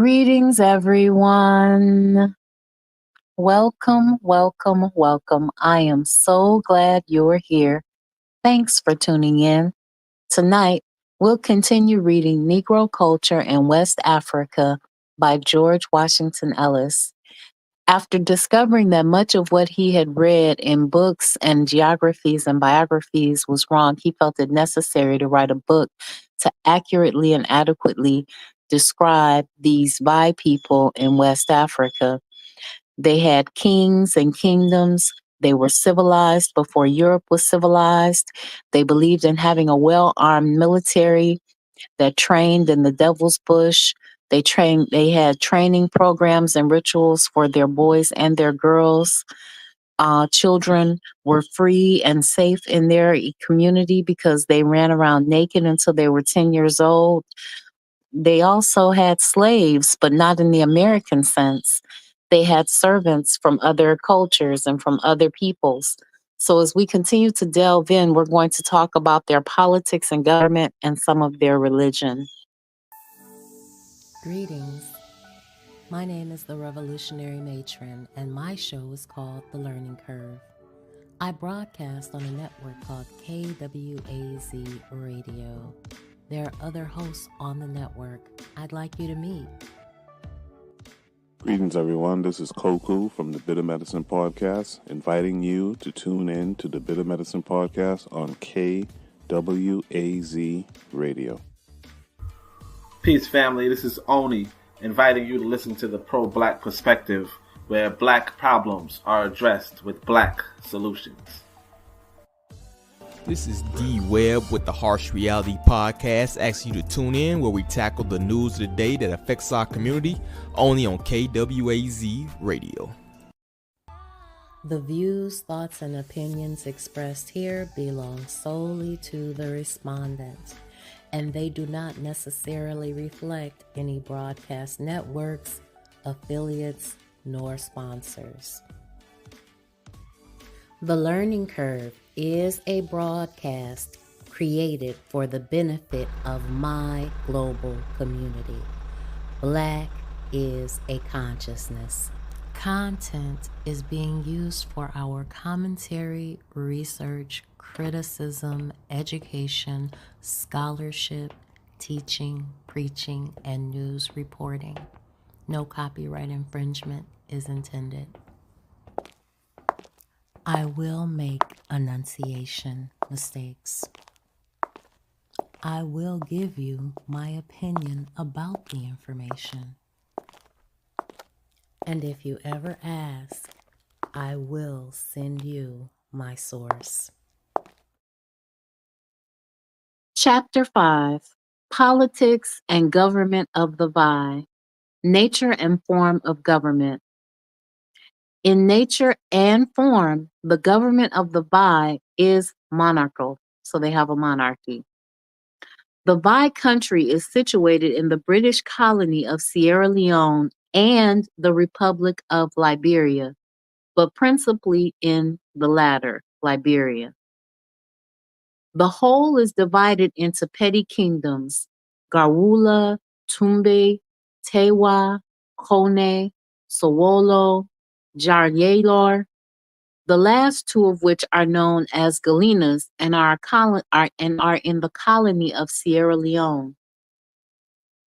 Greetings, everyone. Welcome, welcome, welcome. I am so glad you're here. Thanks for tuning in. Tonight, we'll continue reading Negro Culture in West Africa by George Washington Ellis. After discovering that much of what he had read in books and geographies and biographies was wrong, he felt it necessary to write a book to accurately and adequately describe these Vai people in West Africa. They had kings and kingdoms. They were civilized before Europe was civilized. They believed in having a well armed military that trained in the devil's bush. They had training programs and rituals for their boys and their girls. Children were free and safe in their community because they ran around naked until they were 10 years old. They also had slaves, but not in the American sense. They had servants from other cultures and from other peoples. So, as we continue to delve in, we're going to talk about their politics and government and some of their religion. Greetings. My name is the Revolutionary Matron, and my show is called The Learning Curve. I broadcast on a network called KWAZ Radio. There are other hosts on the network I'd like you to meet. Greetings, everyone. This is Koku from the Bitter Medicine Podcast, inviting you to tune in to the Bitter Medicine Podcast on KWAZ Radio. Peace, family. This is Oni, inviting you to listen to the Pro-Black Perspective, where Black problems are addressed with Black solutions. This is D Webb with the Harsh Reality Podcast, asking you to tune in where we tackle the news of the day that affects our community, only on KWAZ Radio. The views, thoughts, and opinions expressed here belong solely to the respondent, and they do not necessarily reflect any broadcast networks, affiliates, nor sponsors. The Learning Curve is a broadcast created for the benefit of my global community. Black is a consciousness. Content is being used for our commentary, research, criticism, education, scholarship, teaching, preaching, and news reporting. No copyright infringement is intended. I will make enunciation mistakes. I will give you my opinion about the information. And if you ever ask, I will send you my source. Chapter 5: Politics and Government of the Vai. Nature and Form of Government. In nature and form, the government of the Vai is monarchical, so they have a monarchy. The Vai country is situated in the British colony of Sierra Leone and the Republic of Liberia, but principally in the latter, Liberia. The whole is divided into petty kingdoms: Garwula, Tumbe, Tewa, Kone, Sowolo, Jaryelor, the last two of which are known as Galenas and are in the colony of Sierra Leone.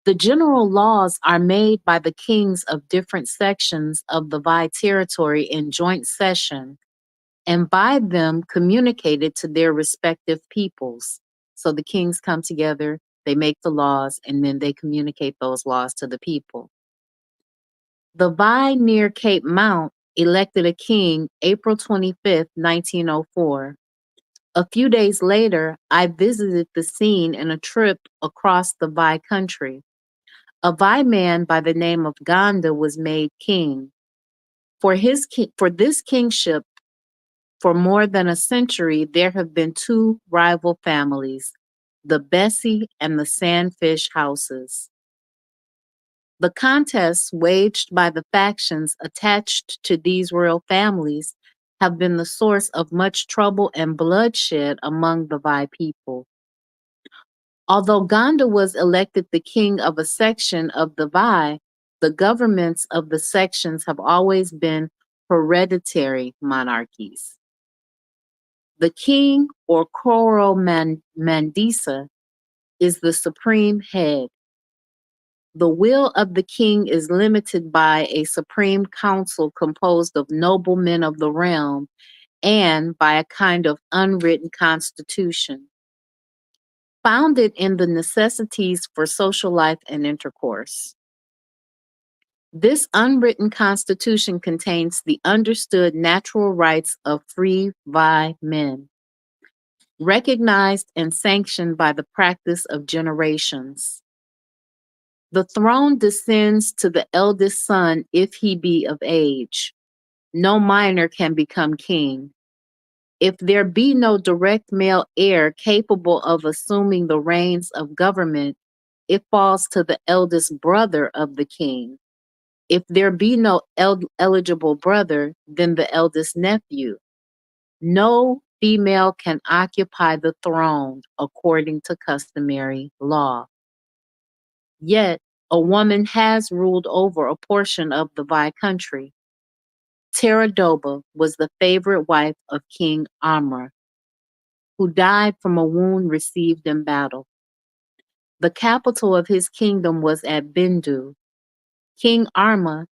The general laws are made by the kings of different sections of the Vai territory in joint session, and by them communicated to their respective peoples. So the kings come together, they make the laws, and then they communicate those laws to the people. The Vai near Cape Mount elected a king April 25th, 1904. A few days later, I visited the scene in a trip across the Vai country. A Vai man by the name of Ganda was made king. For this kingship, for more than a century, there have been two rival families, the Bessie and the Sandfish houses. The contests waged by the factions attached to these royal families have been the source of much trouble and bloodshed among the Vai people. Although Ganda was elected the king of a section of the Vai, The governments of the sections have always been hereditary monarchies. The king, or Mandisa, is the supreme head. The will of the king is limited by a supreme council composed of noblemen of the realm and by a kind of unwritten constitution, founded in the necessities for social life and intercourse. This unwritten constitution contains the understood natural rights of free Vai men, recognized and sanctioned by the practice of generations. The throne descends to the eldest son if he be of age. No minor can become king. If there be no direct male heir capable of assuming the reins of government, it falls to the eldest brother of the king. If there be no eligible brother, then the eldest nephew. No female can occupy the throne according to customary law. Yet, a woman has ruled over a portion of the Vai country. Teradoba was the favorite wife of King Amra, who died from a wound received in battle. The capital of his kingdom was at Bindu. King Arma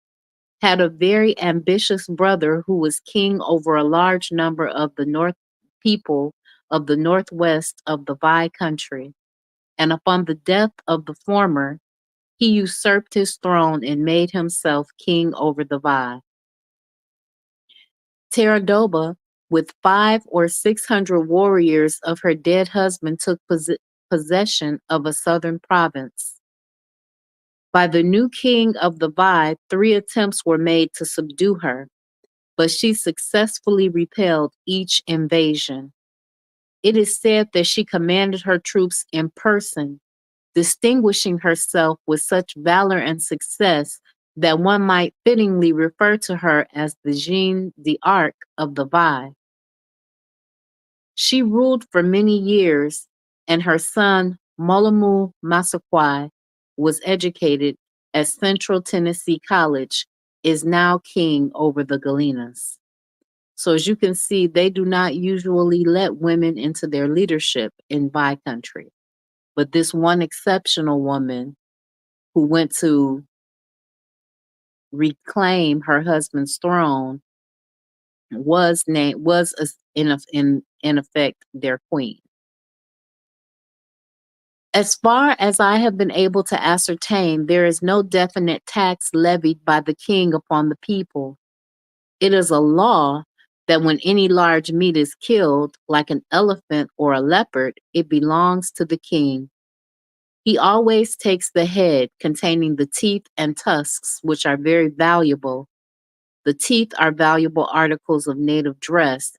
had a very ambitious brother who was king over a large number of the north people of the northwest of the Vai country, and upon the death of the former, he usurped his throne and made himself king over the Vai. Teradoba, with 500 or 600 warriors of her dead husband, took possession of a southern province. By the new king of the Vai, 3 attempts were made to subdue her, but she successfully repelled each invasion. It is said that she commanded her troops in person, distinguishing herself with such valor and success that one might fittingly refer to her as the Jeanne d'Arc of the Vai. She ruled for many years, and her son Molomu Massaquoi was educated at Central Tennessee College, is now king over the Galenas. So as you can see, they do not usually let women into their leadership in Vai country. But this one exceptional woman who went to reclaim her husband's throne was in effect their queen. As far as I have been able to ascertain, there is no definite tax levied by the king upon the people. It is a law that when any large meat is killed, like an elephant or a leopard, it belongs to the king. He always takes the head containing the teeth and tusks, which are very valuable. The teeth are valuable articles of native dress,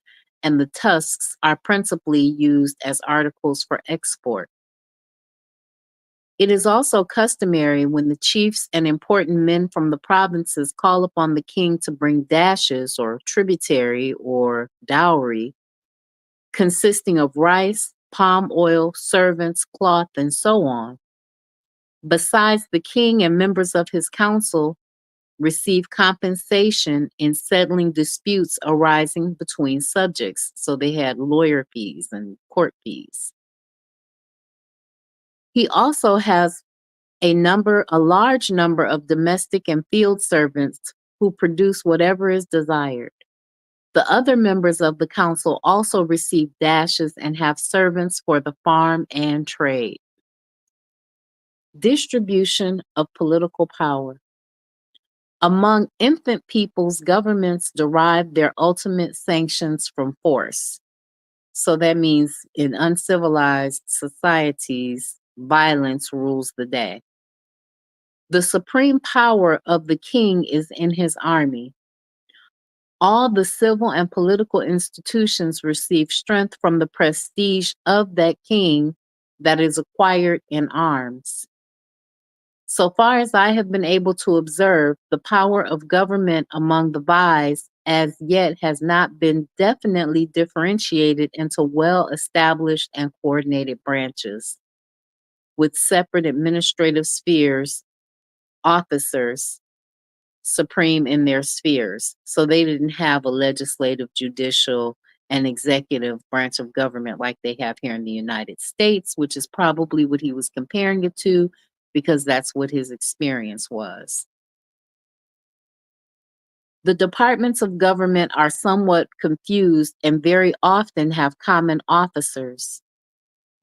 and the tusks are principally used as articles for export. It is also customary when the chiefs and important men from the provinces call upon the king to bring dashes or tributary or dowry, consisting of rice, palm oil, servants, cloth, and so on. Besides, the king and members of his council receive compensation in settling disputes arising between subjects. So they had lawyer fees and court fees. He also has a large number of domestic and field servants who produce whatever is desired. The other members of the council also receive dashes and have servants for the farm and trade. Distribution of political power. Among infant peoples, governments derive their ultimate sanctions from force. So that means in uncivilized societies, violence rules the day. The supreme power of the king is in his army. All the civil and political institutions receive strength from the prestige of that king that is acquired in arms. So far as I have been able to observe, the power of government among the Vais as yet has not been definitely differentiated into well-established and coordinated branches with separate administrative spheres, officers supreme in their spheres. So they didn't have a legislative, judicial, and executive branch of government like they have here in the United States, which is probably what he was comparing it to because that's what his experience was. The departments of government are somewhat confused and very often have common officers.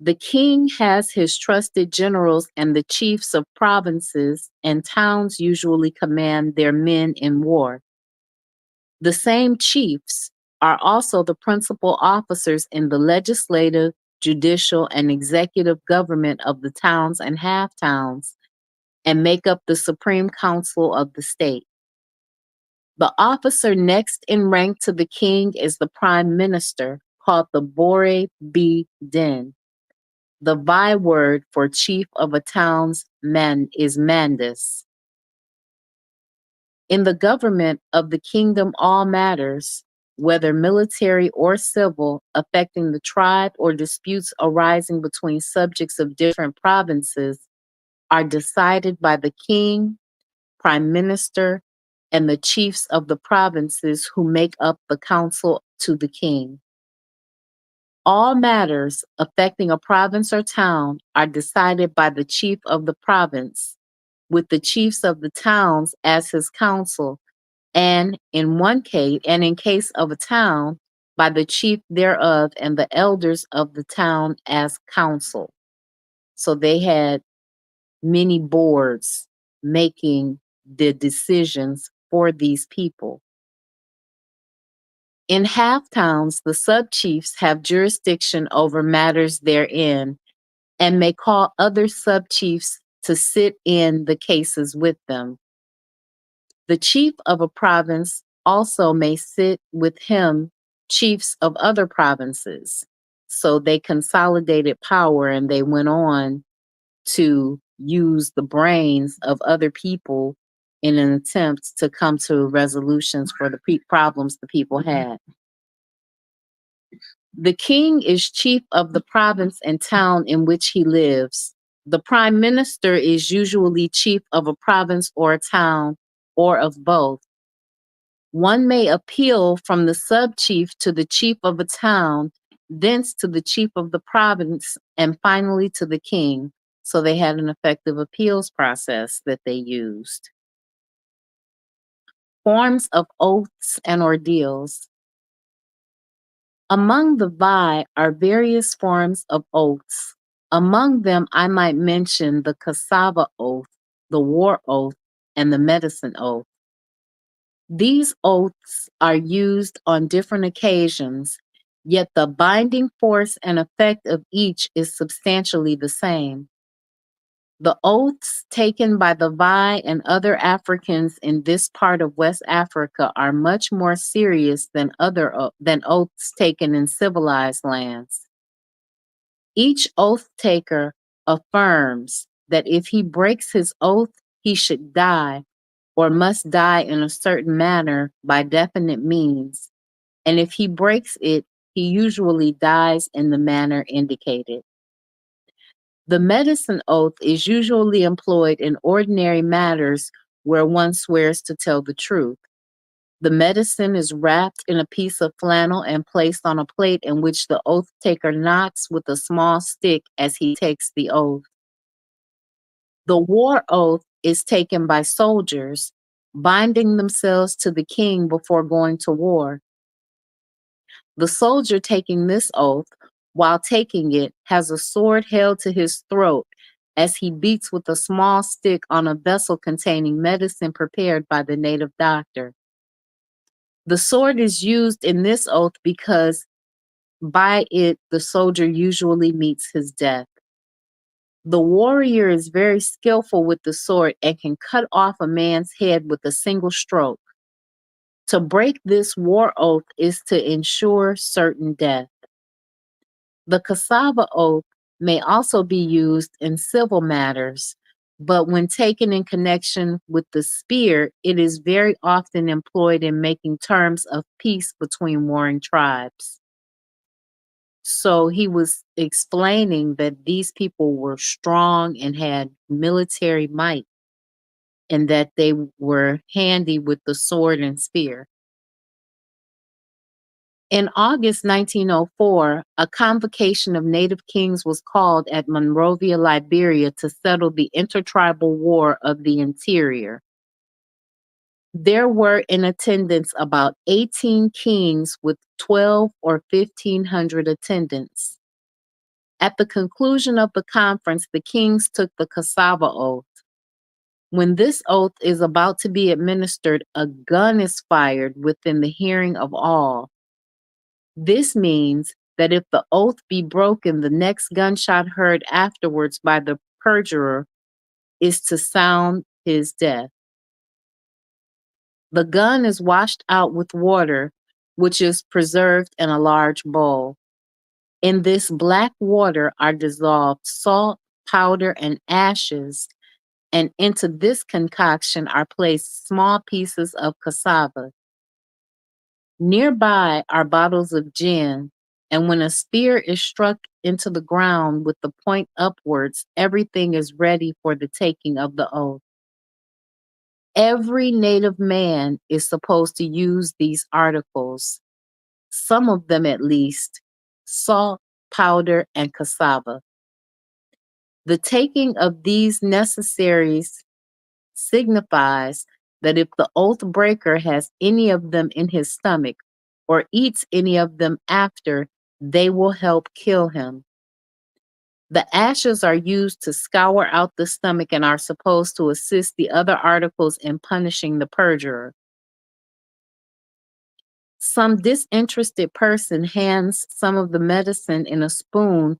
The king has his trusted generals, and the chiefs of provinces and towns usually command their men in war. The same chiefs are also the principal officers in the legislative, judicial, and executive government of the towns and half towns and make up the Supreme Council of the state. The officer next in rank to the king is the prime minister, called the Bore B Din. The Vai word for chief of a town's man is mandis. In the government of the kingdom, all matters, whether military or civil, affecting the tribe or disputes arising between subjects of different provinces, are decided by the king, prime minister, and the chiefs of the provinces who make up the council to the king. All matters affecting a province or town are decided by the chief of the province, with the chiefs of the towns as his council, and in case of a town, by the chief thereof and the elders of the town as council. So they had many boards making the decisions for these people. In half towns, the sub-chiefs have jurisdiction over matters therein and may call other sub-chiefs to sit in the cases with them. The chief of a province also may sit with him chiefs of other provinces. So they consolidated power and they went on to use the brains of other people in an attempt to come to resolutions for the problems the people had. The king is chief of the province and town in which he lives. The prime minister is usually chief of a province or a town, or of both. One may appeal from the sub-chief to the chief of a town, thence to the chief of the province, and finally to the king. So they had an effective appeals process that they used. Forms of oaths and ordeals. Among the Vai are various forms of oaths. Among them, I might mention the cassava oath, the war oath, and the medicine oath. These oaths are used on different occasions, yet the binding force and effect of each is substantially the same. The oaths taken by the Vai and other Africans in this part of West Africa are much more serious than oaths taken in civilized lands. Each oath taker affirms that if he breaks his oath, he should die, or must die in a certain manner by definite means, and if he breaks it, he usually dies in the manner indicated. The medicine oath is usually employed in ordinary matters where one swears to tell the truth. The medicine is wrapped in a piece of flannel and placed on a plate in which the oath taker knocks with a small stick as he takes the oath. The war oath is taken by soldiers, binding themselves to the king before going to war. The soldier taking this oath, while taking it, has a sword held to his throat as he beats with a small stick on a vessel containing medicine prepared by the native doctor. The sword is used in this oath because by it the soldier usually meets his death. The warrior is very skillful with the sword and can cut off a man's head with a single stroke. To break this war oath is to ensure certain death. The cassava oath may also be used in civil matters, but when taken in connection with the spear, it is very often employed in making terms of peace between warring tribes. So he was explaining that these people were strong and had military might. and that they were handy with the sword and spear. In August 1904, a convocation of native kings was called at Monrovia, Liberia, to settle the intertribal war of the interior. There were in attendance about 18 kings with 12 or 1,500 attendants. At the conclusion of the conference, the kings took the cassava oath. When this oath is about to be administered, a gun is fired within the hearing of all. This means that if the oath be broken, the next gunshot heard afterwards by the perjurer is to sound his death. The gun is washed out with water, which is preserved in a large bowl. In this black water are dissolved salt, powder, and ashes, and into this concoction are placed small pieces of cassava. Nearby are bottles of gin, and when a spear is struck into the ground with the point upwards, everything is ready for the taking of the oath. Every native man is supposed to use these articles, some of them at least, salt, powder, and cassava. The taking of these necessaries signifies that if the oath breaker has any of them in his stomach or eats any of them after, they will help kill him. The ashes are used to scour out the stomach and are supposed to assist the other articles in punishing the perjurer. Some disinterested person hands some of the medicine in a spoon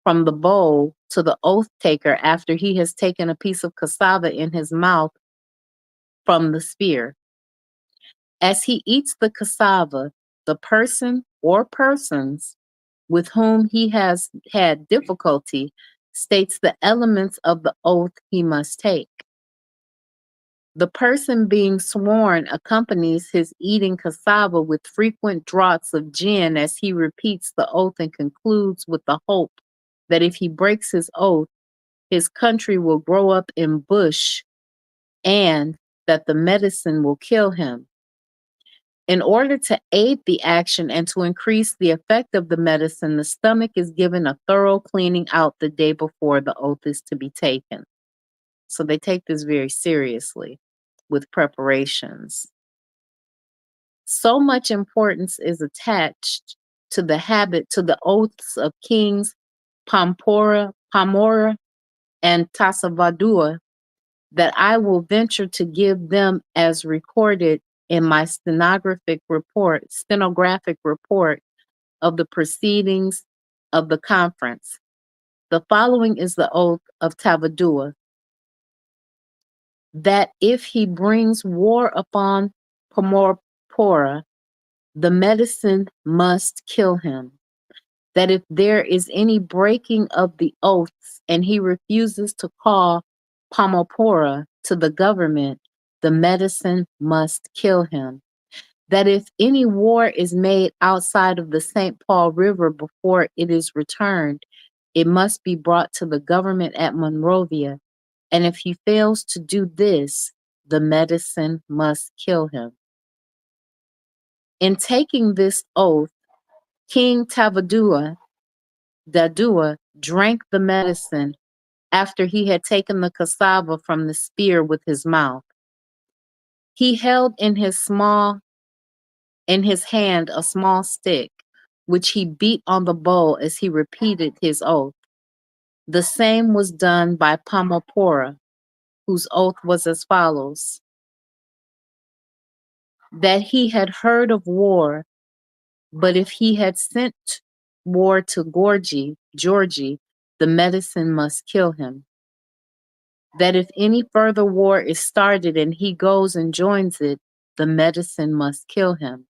from the bowl to the oath taker after he has taken a piece of cassava in his mouth from the spear. As he eats the cassava, the person or persons with whom he has had difficulty states the elements of the oath he must take. The person being sworn accompanies his eating cassava with frequent draughts of gin as he repeats the oath and concludes with the hope that if he breaks his oath, his country will grow up in bush and that the medicine will kill him. In order to aid the action and to increase the effect of the medicine, the stomach is given a thorough cleaning out the day before the oath is to be taken. So they take this very seriously with preparations. So much importance is attached to the oaths of kings Pampora, and Tasavadua that I will venture to give them as recorded in my stenographic report of the proceedings of the conference. The following is the oath of Tavadua: that if he brings war upon Pomorpora, the medicine must kill him. That if there is any breaking of the oaths and he refuses to call Pomopora to the government, the medicine must kill him. That if any war is made outside of the St. Paul River before it is returned, it must be brought to the government at Monrovia, and if he fails to do this, the medicine must kill him. In taking this oath, King Dadua drank the medicine after he had taken the cassava from the spear with his mouth. He held in his hand a small stick, which he beat on the bowl as he repeated his oath. The same was done by Pomopora, whose oath was as follows: that he had heard of war, but if he had sent war to Georgie, the medicine must kill him. That if any further war is started and he goes and joins it, the medicine must kill him.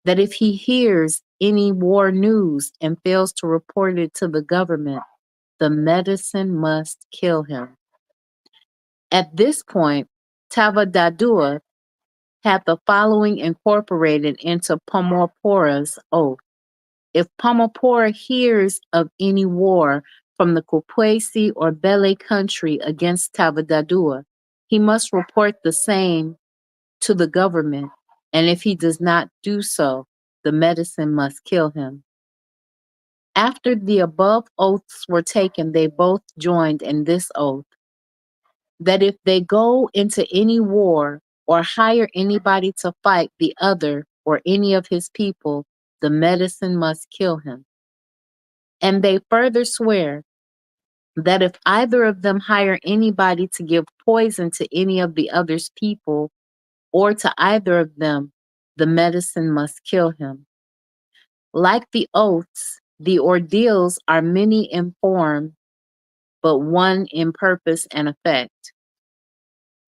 That if he hears any war news and fails to report it to the government, the medicine must kill him. At this point, Tavadadua had the following incorporated into Pomopora's oath: if Pomopora hears of any war from the Kokwesi or Bele country against Tavadadua, he must report the same to the government, and if he does not do so, the medicine must kill him. After the above oaths were taken, they both joined in this oath that if they go into any war or hire anybody to fight the other or any of his people, the medicine must kill him. And they further swear that if either of them hire anybody to give poison to any of the other's people or to either of them, the medicine must kill him. Like the oaths, the ordeals are many in form, but one in purpose and effect.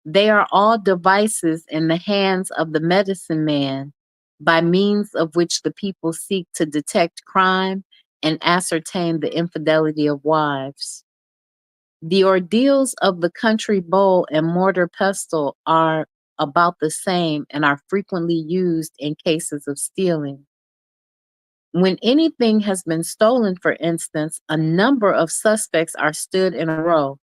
They are all devices in the hands of the medicine man, by means of which the people seek to detect crime and ascertain the infidelity of wives. The ordeals of the country bowl and mortar pestle are about the same and are frequently used in cases of stealing. When anything has been stolen, for instance, a number of suspects are stood in a row.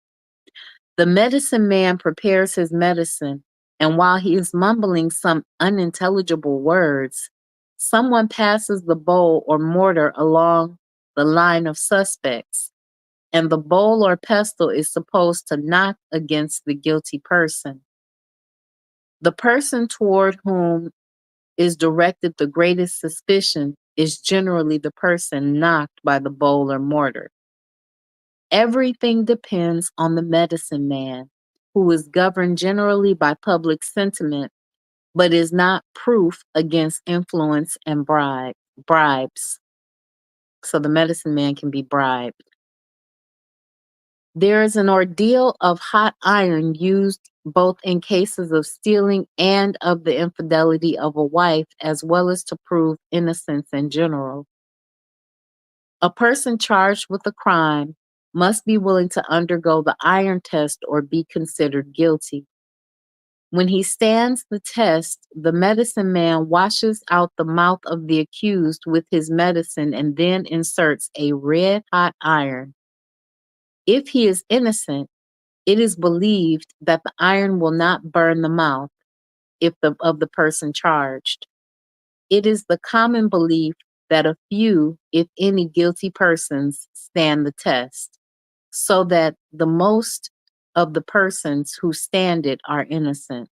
The medicine man prepares his medicine, and while he is mumbling some unintelligible words, someone passes the bowl or mortar along the line of suspects, and the bowl or pestle is supposed to knock against the guilty person. The person toward whom is directed the greatest suspicion is generally the person knocked by the bowl or mortar. Everything depends on the medicine man, who is governed generally by public sentiment, but is not proof against influence and bribes. So the medicine man can be bribed. There is an ordeal of hot iron used both in cases of stealing and of the infidelity of a wife, as well as to prove innocence in general. A person charged with a crime must be willing to undergo the iron test or be considered guilty. When he stands the test, the medicine man washes out the mouth of the accused with his medicine and then inserts a red hot iron. If he is innocent, it is believed that the iron will not burn the mouth of the person charged. It is the common belief that a few, if any, guilty persons stand the test, so that the most of the persons who stand it are innocent.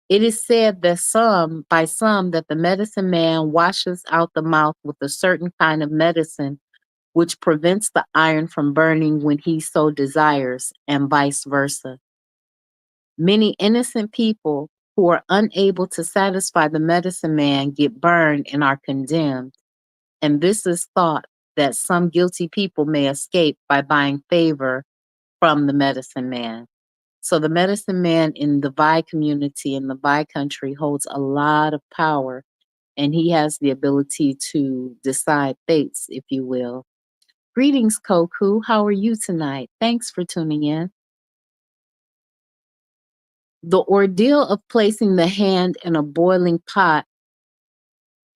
It is said that by some that the medicine man washes out the mouth with a certain kind of medicine which prevents the iron from burning when he so desires, and vice versa. Many innocent people who are unable to satisfy the medicine man get burned and are condemned, and this is thought that some guilty people may escape by buying favor from the medicine man. So the medicine man in the Vai community, in the Vai country, holds a lot of power, and he has the ability to decide fates, if you will. Greetings, Koku. How are you tonight? Thanks for tuning in. The ordeal of placing the hand in a boiling pot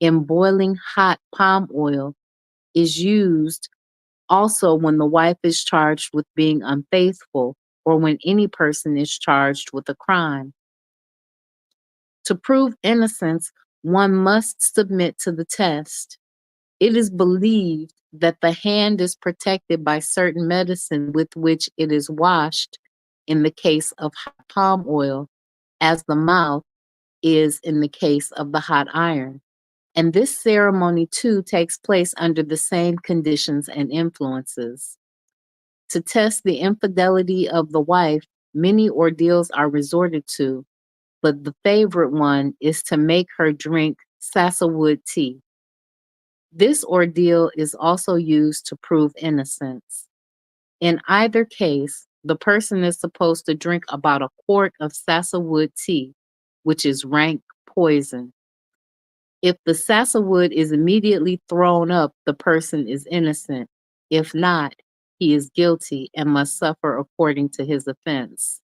in boiling hot palm oil is used also when the wife is charged with being unfaithful or when any person is charged with a crime. To prove innocence, one must submit to the test. It is believed that the hand is protected by certain medicine with which it is washed in the case of hot palm oil, as the mouth is in the case of the hot iron. And this ceremony too takes place under the same conditions and influences. To test the infidelity of the wife, many ordeals are resorted to, but the favorite one is to make her drink sassawood tea. This ordeal is also used to prove innocence. In either case, the person is supposed to drink about a quart of sassawood tea, which is rank poison. If the sassawood is immediately thrown up, the person is innocent. If not, he is guilty and must suffer according to his offense.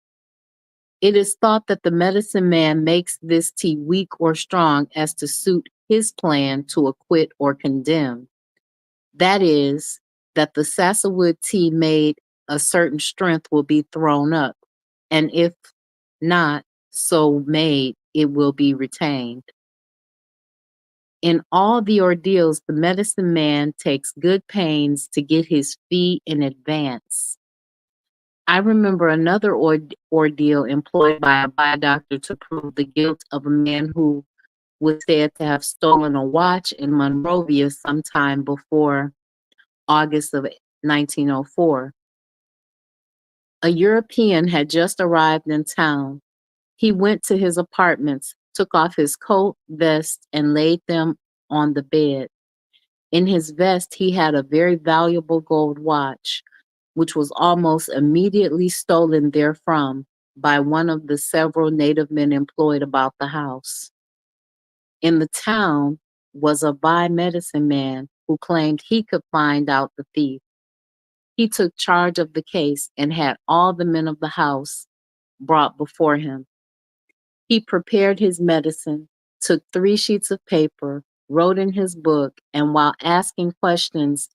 It is thought that the medicine man makes this tea weak or strong as to suit his plan to acquit or condemn. That is, that the sassawood tea made a certain strength will be thrown up, and if not so made it will be retained. In all the ordeals, the medicine man takes good pains to get his fee in advance. I remember another ordeal employed by a Vai doctor to prove the guilt of a man who was said to have stolen a watch in Monrovia sometime before August of 1904. A European had just arrived in town. He went to his apartments, took off his coat, vest, and laid them on the bed. In his vest, he had a very valuable gold watch, which was almost immediately stolen therefrom by one of the several native men employed about the house. In the town was a Vai medicine man who claimed he could find out the thief. He took charge of the case and had all the men of the house brought before him. He prepared his medicine, took 3 sheets of paper, wrote in his book, and while asking questions,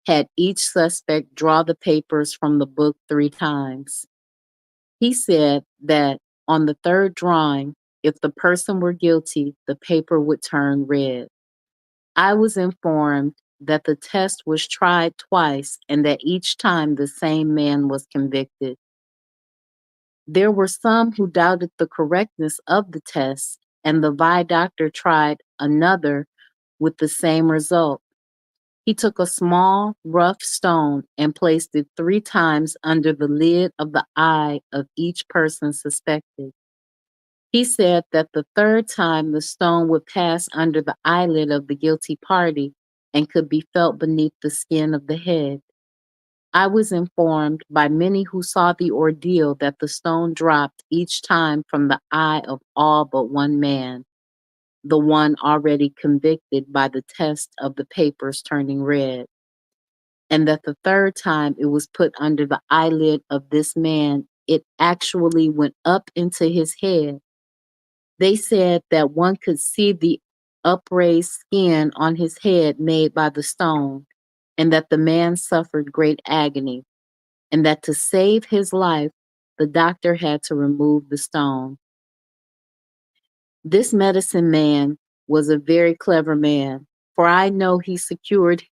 had each suspect draw the papers from the book 3 times. He said that on the 3rd drawing, if the person were guilty, the paper would turn red. I was informed that the test was tried twice and that each time the same man was convicted. There were some who doubted the correctness of the test, and the Vai doctor tried another with the same result. He took a small, rough stone and placed it 3 times under the lid of the eye of each person suspected. He said that the 3rd time the stone would pass under the eyelid of the guilty party and could be felt beneath the skin of the head. I was informed by many who saw the ordeal that the stone dropped each time from the eye of all but one man, the one already convicted by the test of the papers turning red, and that the 3rd time it was put under the eyelid of this man, it actually went up into his head. They said that one could see the upraised skin on his head made by the stone, and that the man suffered great agony, and that to save his life, the doctor had to remove the stone. This medicine man was a very clever man, for I know he secured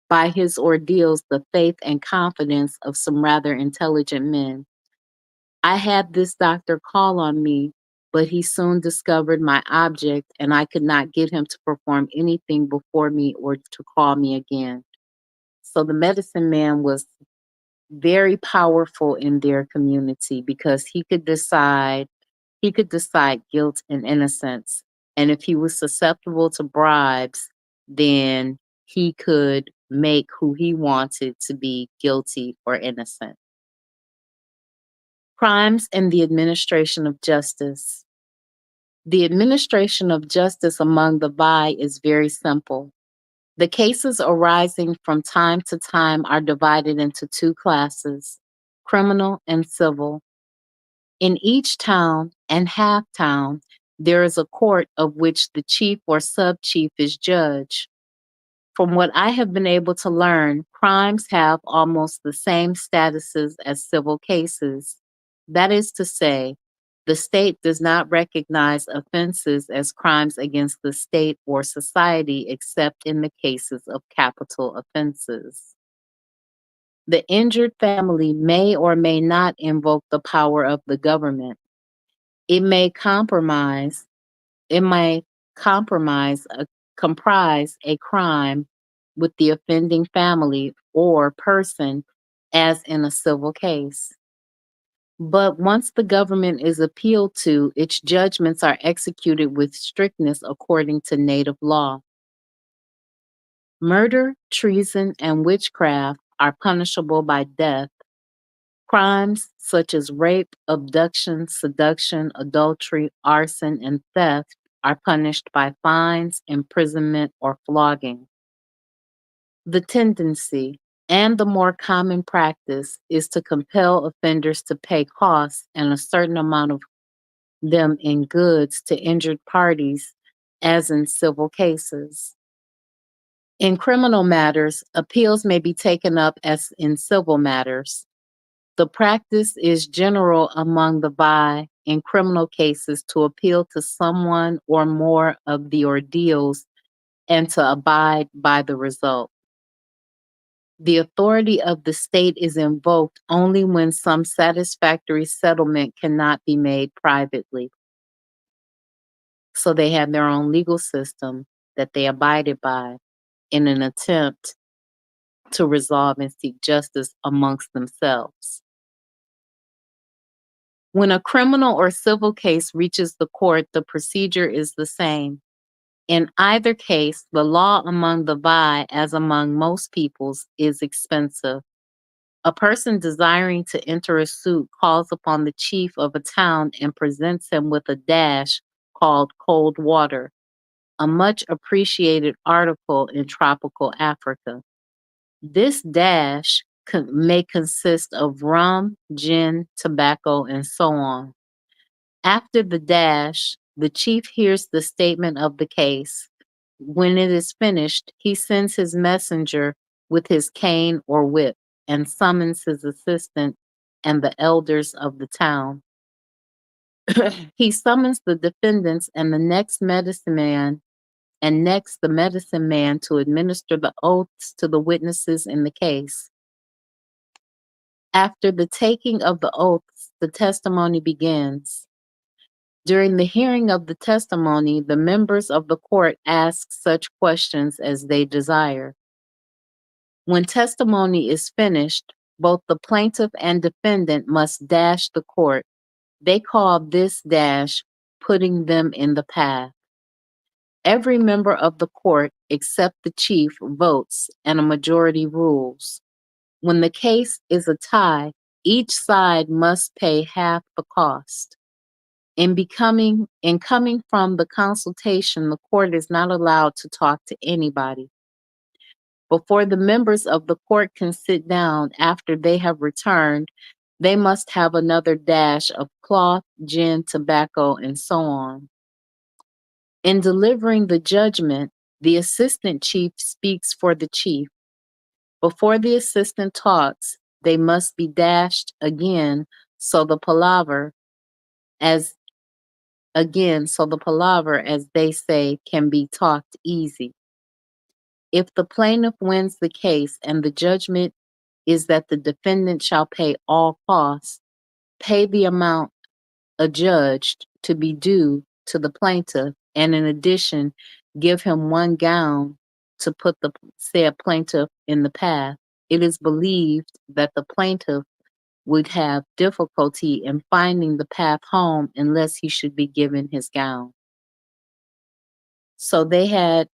by his ordeals the faith and confidence of some rather intelligent men. I had this doctor call on me, but he soon discovered my object, and I could not get him to perform anything before me or to call me again. So the medicine man was very powerful in their community because he could decide guilt and innocence. And if he was susceptible to bribes, then he could make who he wanted to be guilty or innocent. Crimes and the administration of justice. The administration of justice among the Vai is very simple. The cases arising from time to time are divided into 2 classes, criminal and civil. In each town and half town, there is a court of which the chief or sub-chief is judge. From what I have been able to learn, crimes have almost the same statuses as civil cases. That is to say, the state does not recognize offenses as crimes against the state or society except in the cases of capital offenses. The injured family may or may not invoke the power of the government. It may compromise, it may compromise, comprise a crime with the offending family or person as in a civil case. But once the government is appealed to, its judgments are executed with strictness according to native law. Murder, treason, and witchcraft are punishable by death. Crimes such as rape, abduction, seduction, adultery, arson, and theft are punished by fines, imprisonment, or flogging. The tendency and the more common practice is to compel offenders to pay costs and a certain amount of them in goods to injured parties, as in civil cases. In criminal matters, appeals may be taken up as in civil matters. The practice is general among the Vai in criminal cases to appeal to someone or more of the ordeals and to abide by the result. The authority of the state is invoked only when some satisfactory settlement cannot be made privately. So they had their own legal system that they abided by in an attempt to resolve and seek justice amongst themselves. When a criminal or civil case reaches the court, the procedure is the same. In either case, the law among the Vai, as among most peoples, is expensive. A person desiring to enter a suit calls upon the chief of a town and presents him with a dash called cold water, a much appreciated article in tropical Africa. This dash may consist of rum, gin, tobacco, and so on. After the dash, the chief hears the statement of the case. When it is finished, he sends his messenger with his cane or whip and summons his assistant and the elders of the town. He summons the defendants and the medicine man to administer the oaths to the witnesses in the case. After the taking of the oaths, the testimony begins. During the hearing of the testimony, the members of the court ask such questions as they desire. When testimony is finished, both the plaintiff and defendant must dash the court. They call this dash putting them in the path. Every member of the court, except the chief, votes and a majority rules. When the case is a tie, each side must pay half the cost. In coming from the consultation, the court is not allowed to talk to anybody. Before the members of the court can sit down after they have returned, they must have another dash of cloth, gin, tobacco, and so on. In delivering the judgment, the assistant chief speaks for the chief. Before the assistant talks, they must be dashed again so the palaver, as they say, can be talked easy. If the plaintiff wins the case and the judgment is that the defendant shall pay all costs, pay the amount adjudged to be due to the plaintiff, and in addition, give him one gown to put the said plaintiff in the path, it is believed that the plaintiff would have difficulty in finding the path home unless he should be given his gown. So they had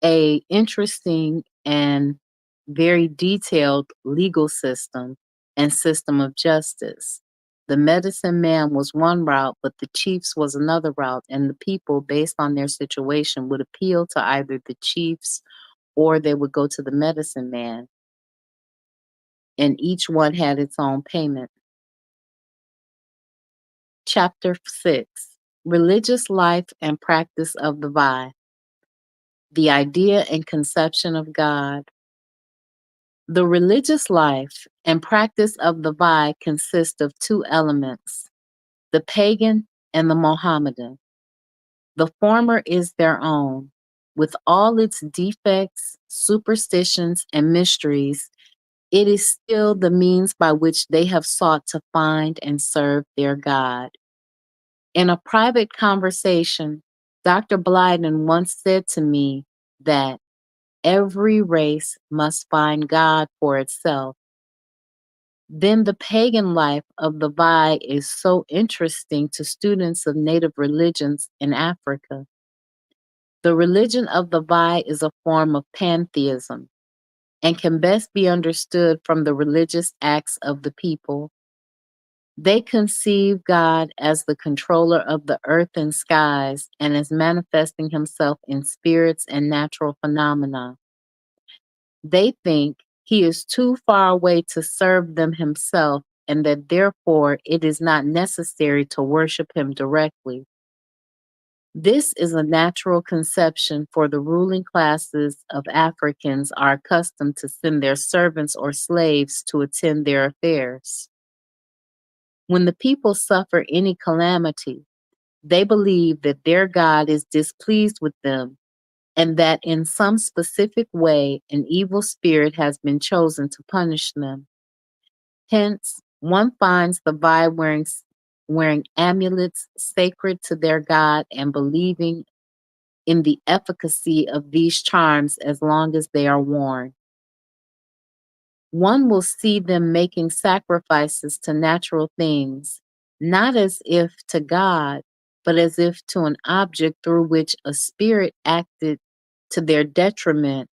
a interesting and very detailed legal system and system of justice. The medicine man was one route, but the chiefs was another route, and the people, based on their situation, would appeal to either the chiefs or they would go to the medicine man. And each one had its own payment. Chapter 6: Religious Life and Practice of the Vai. The idea and conception of God. The religious life and practice of the Vai consist of two elements, the pagan and the Mohammedan. The former is their own. With all its defects, superstitions, and mysteries, it is still the means by which they have sought to find and serve their God. In a private conversation, Dr. Blyden once said to me that every race must find God for itself. Then the pagan life of the Vai is so interesting to students of native religions in Africa. The religion of the Vai is a form of pantheism and can best be understood from the religious acts of the people. They conceive God as the controller of the earth and skies and as manifesting himself in spirits and natural phenomena. They think he is too far away to serve them himself and that therefore it is not necessary to worship him directly. This is a natural conception, for the ruling classes of Africans are accustomed to send their servants or slaves to attend their affairs. When the people suffer any calamity, they believe that their God is displeased with them and that in some specific way an evil spirit has been chosen to punish them. Hence, one finds the Vai wearing amulets sacred to their God and believing in the efficacy of these charms as long as they are worn. One will see them making sacrifices to natural things, not as if to God, but as if to an object through which a spirit acted to their detriment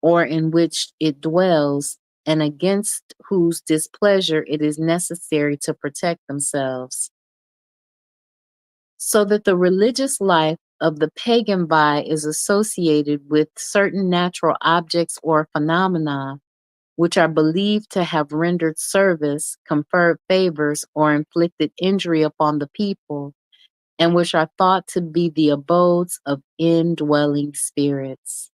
or in which it dwells, and against whose displeasure it is necessary to protect themselves. So that the religious life of the pagan Vai is associated with certain natural objects or phenomena which are believed to have rendered service, conferred favors, or inflicted injury upon the people, and which are thought to be the abodes of indwelling spirits.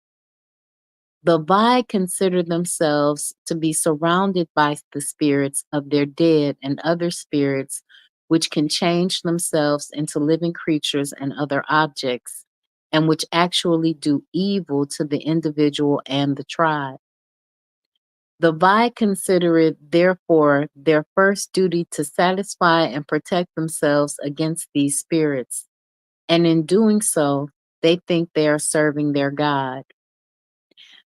The Vai consider themselves to be surrounded by the spirits of their dead and other spirits which can change themselves into living creatures and other objects, and which actually do evil to the individual and the tribe. The Vai consider it, therefore, their first duty to satisfy and protect themselves against these spirits, and in doing so, they think they are serving their God.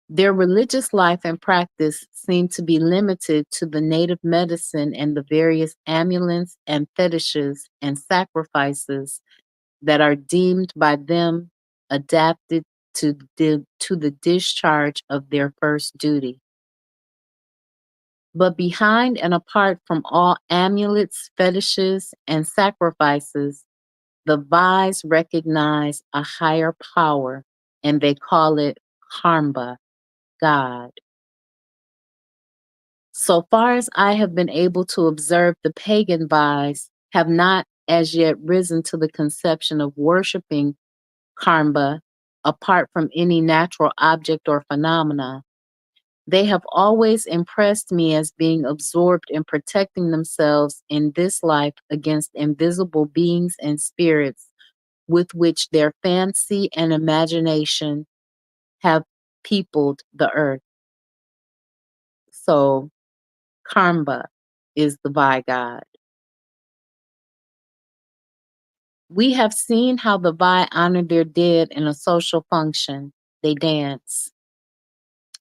Their religious life and practice seem to be limited to the native medicine and the various amulets and fetishes and sacrifices that are deemed by them adapted to the discharge of their first duty. But behind and apart from all amulets, fetishes, and sacrifices, the Vais recognize a higher power, and they call it Karma, God. So far as I have been able to observe, the pagan Vais have not as yet risen to the conception of worshiping Karma apart from any natural object or phenomena. They have always impressed me as being absorbed in protecting themselves in this life against invisible beings and spirits with which their fancy and imagination have peopled the earth. So, Karma is the Vai God. We have seen how the Vai honor their dead in a social function. They dance.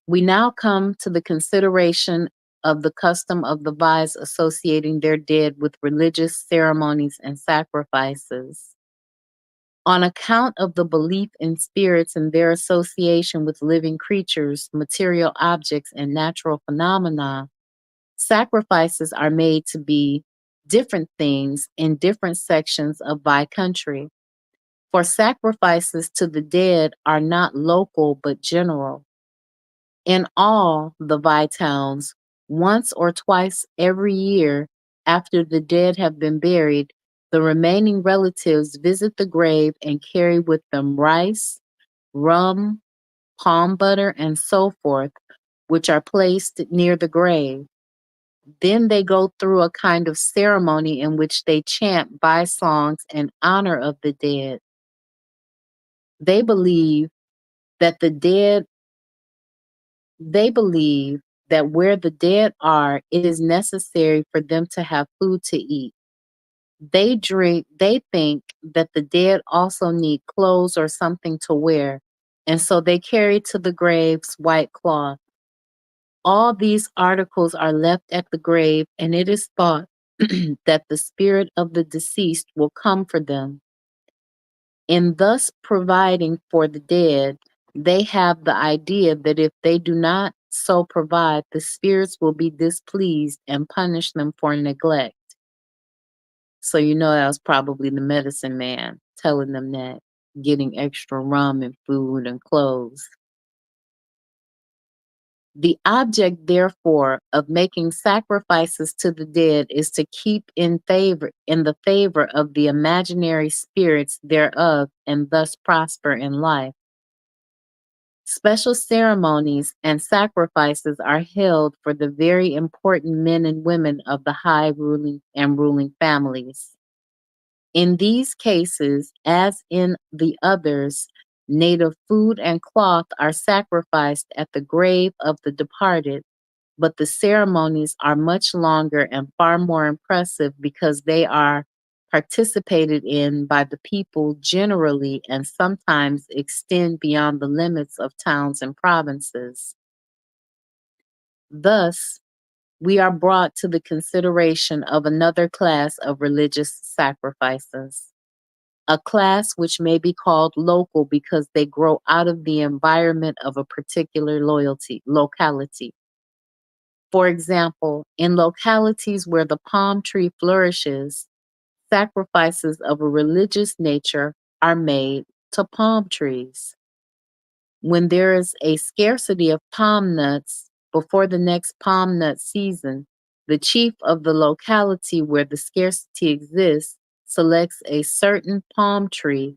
We now come to the consideration of the custom of the Vais associating their dead with religious ceremonies and sacrifices. On account of the belief in spirits and their association with living creatures, material objects, and natural phenomena, sacrifices are made to be different things in different sections of Vai country. For sacrifices to the dead are not local but general. In all the Vai towns, once or twice every year after the dead have been buried, the remaining relatives visit the grave and carry with them rice, rum, palm butter, and so forth, which are placed near the grave. Then they go through a kind of ceremony in which they chant Vai songs in honor of the dead. They believe that where the dead are, it is necessary for them to have food to eat. They think that the dead also need clothes or something to wear, and so they carry to the graves white cloth. All these articles are left at the grave, and it is thought that the spirit of the deceased will come for them. In thus providing for the dead, they have the idea that if they do not so provide, the spirits will be displeased and punish them for neglect. So that was probably the medicine man telling them that, getting extra rum and food and clothes. The object, therefore, of making sacrifices to the dead is to keep in the favor of the imaginary spirits thereof, and thus prosper in life. Special ceremonies and sacrifices are held for the very important men and women of the high ruling families. In these cases, as in the others, native food and cloth are sacrificed at the grave of the departed, but the ceremonies are much longer and far more impressive because they are participated in by the people generally and sometimes extend beyond the limits of towns and provinces. Thus, we are brought to the consideration of another class of religious sacrifices, a class which may be called local because they grow out of the environment of a particular locality. For example, in localities where the palm tree flourishes, sacrifices of a religious nature are made to palm trees. When there is a scarcity of palm nuts before the next palm nut season, the chief of the locality where the scarcity exists selects a certain palm tree,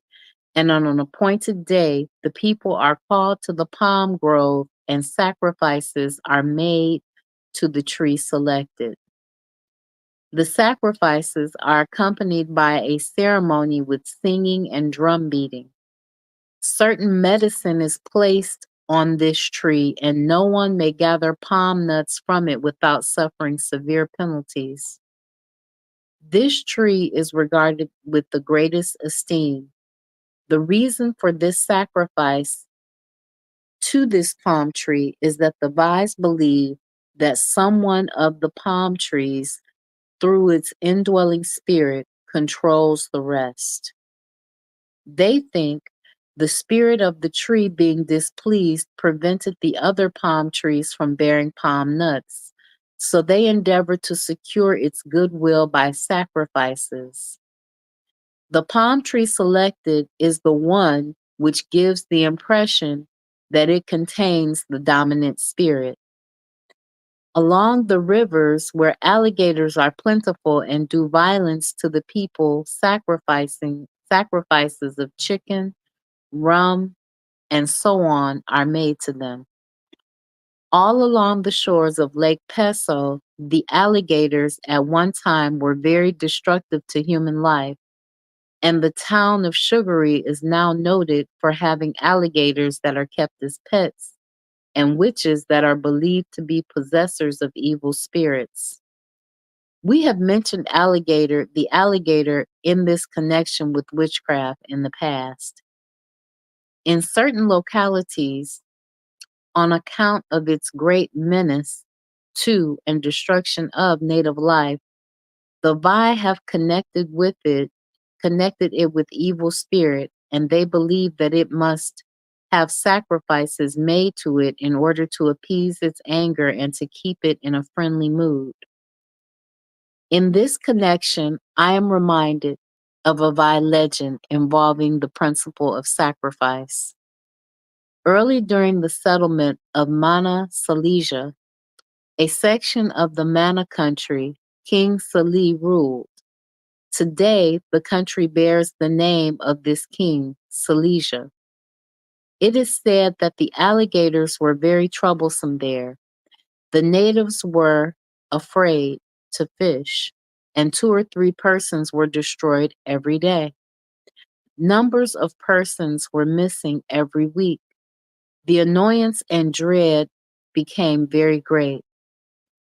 and on an appointed day, the people are called to the palm grove and sacrifices are made to the tree selected. The sacrifices are accompanied by a ceremony with singing and drum beating. Certain medicine is placed on this tree, and no one may gather palm nuts from it without suffering severe penalties. This tree is regarded with the greatest esteem. The reason for this sacrifice to this palm tree is that the Vais believe that someone of the palm trees, through its indwelling spirit, controls the rest. They think the spirit of the tree being displeased prevented the other palm trees from bearing palm nuts, so they endeavor to secure its goodwill by sacrifices. The palm tree selected is the one which gives the impression that it contains the dominant spirit. Along the rivers where alligators are plentiful and do violence to the people, sacrifices of chicken, rum, and so on are made to them. All along the shores of Lake Peso, the alligators at one time were very destructive to human life, and the town of Sugary is now noted for having alligators that are kept as pets and witches that are believed to be possessors of evil spirits. We have mentioned the alligator in this connection with witchcraft in the past. In certain localities, on account of its great menace to and destruction of native life, the Vai have connected it with evil spirit, and they believe that it must have sacrifices made to it in order to appease its anger and to keep it in a friendly mood. In this connection, I am reminded of a Vai legend involving the principle of sacrifice. Early during the settlement of Mana Silesia, a section of the Mana country, King Salih ruled. Today, the country bears the name of this king, Silesia. It is said that the alligators were very troublesome there. The natives were afraid to fish, and 2 or 3 persons were destroyed every day. Numbers of persons were missing every week. The annoyance and dread became very great.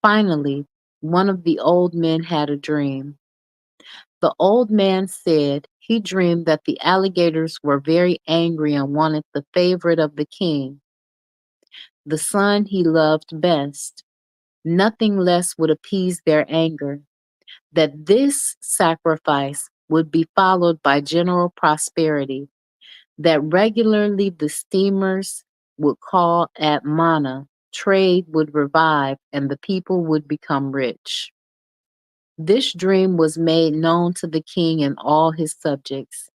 Finally, one of the old men had a dream. The old man said he dreamed that the alligators were very angry and wanted the favorite of the king, the son he loved best. Nothing less would appease their anger, that this sacrifice would be followed by general prosperity, that regularly the steamers would call at Mana, trade would revive, and the people would become rich. This dream was made known to the king and all his subjects.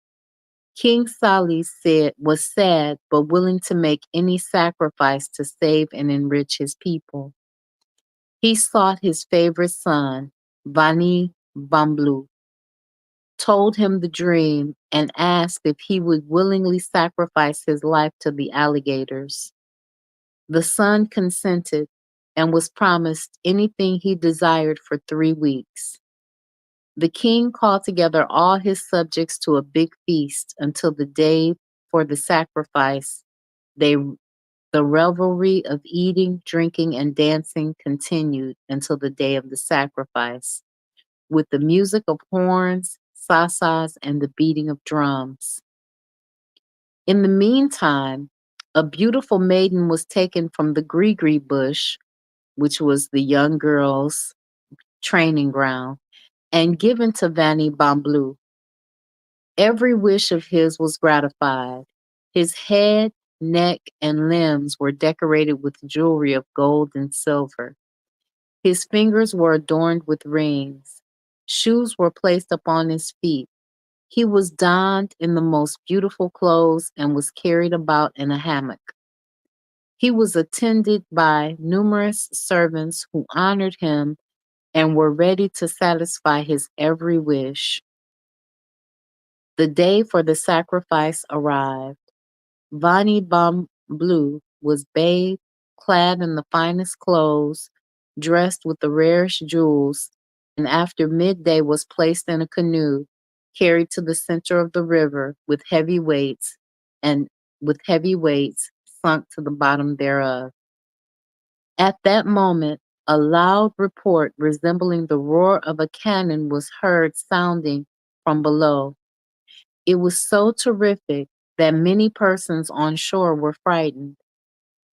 King Salih was sad but willing to make any sacrifice to save and enrich his people. He sought his favorite son, Vani Bamblu, told him the dream, and asked if he would willingly sacrifice his life to the alligators. The son consented and was promised anything he desired for 3 weeks. The king called together all his subjects to a big feast until the day for the sacrifice. They The revelry of eating, drinking, and dancing continued until the day of the sacrifice, with the music of horns, sasas, and the beating of drums. In the meantime, a beautiful maiden was taken from the gree bush, which was the young girl's training ground, and given to Vanny Bamblu. Every wish of his was gratified. His head, neck, and limbs were decorated with jewelry of gold and silver. His fingers were adorned with rings. Shoes were placed upon his feet. He was donned in the most beautiful clothes and was carried about in a hammock. He was attended by numerous servants who honored him and were ready to satisfy his every wish. The day for the sacrifice arrived. Vani Bamblu was bathed, clad in the finest clothes, dressed with the rarest jewels, and after midday was placed in a canoe, carried to the center of the river and with heavy weights sunk to the bottom thereof. At that moment, a loud report resembling the roar of a cannon was heard sounding from below. It was so terrific that many persons on shore were frightened.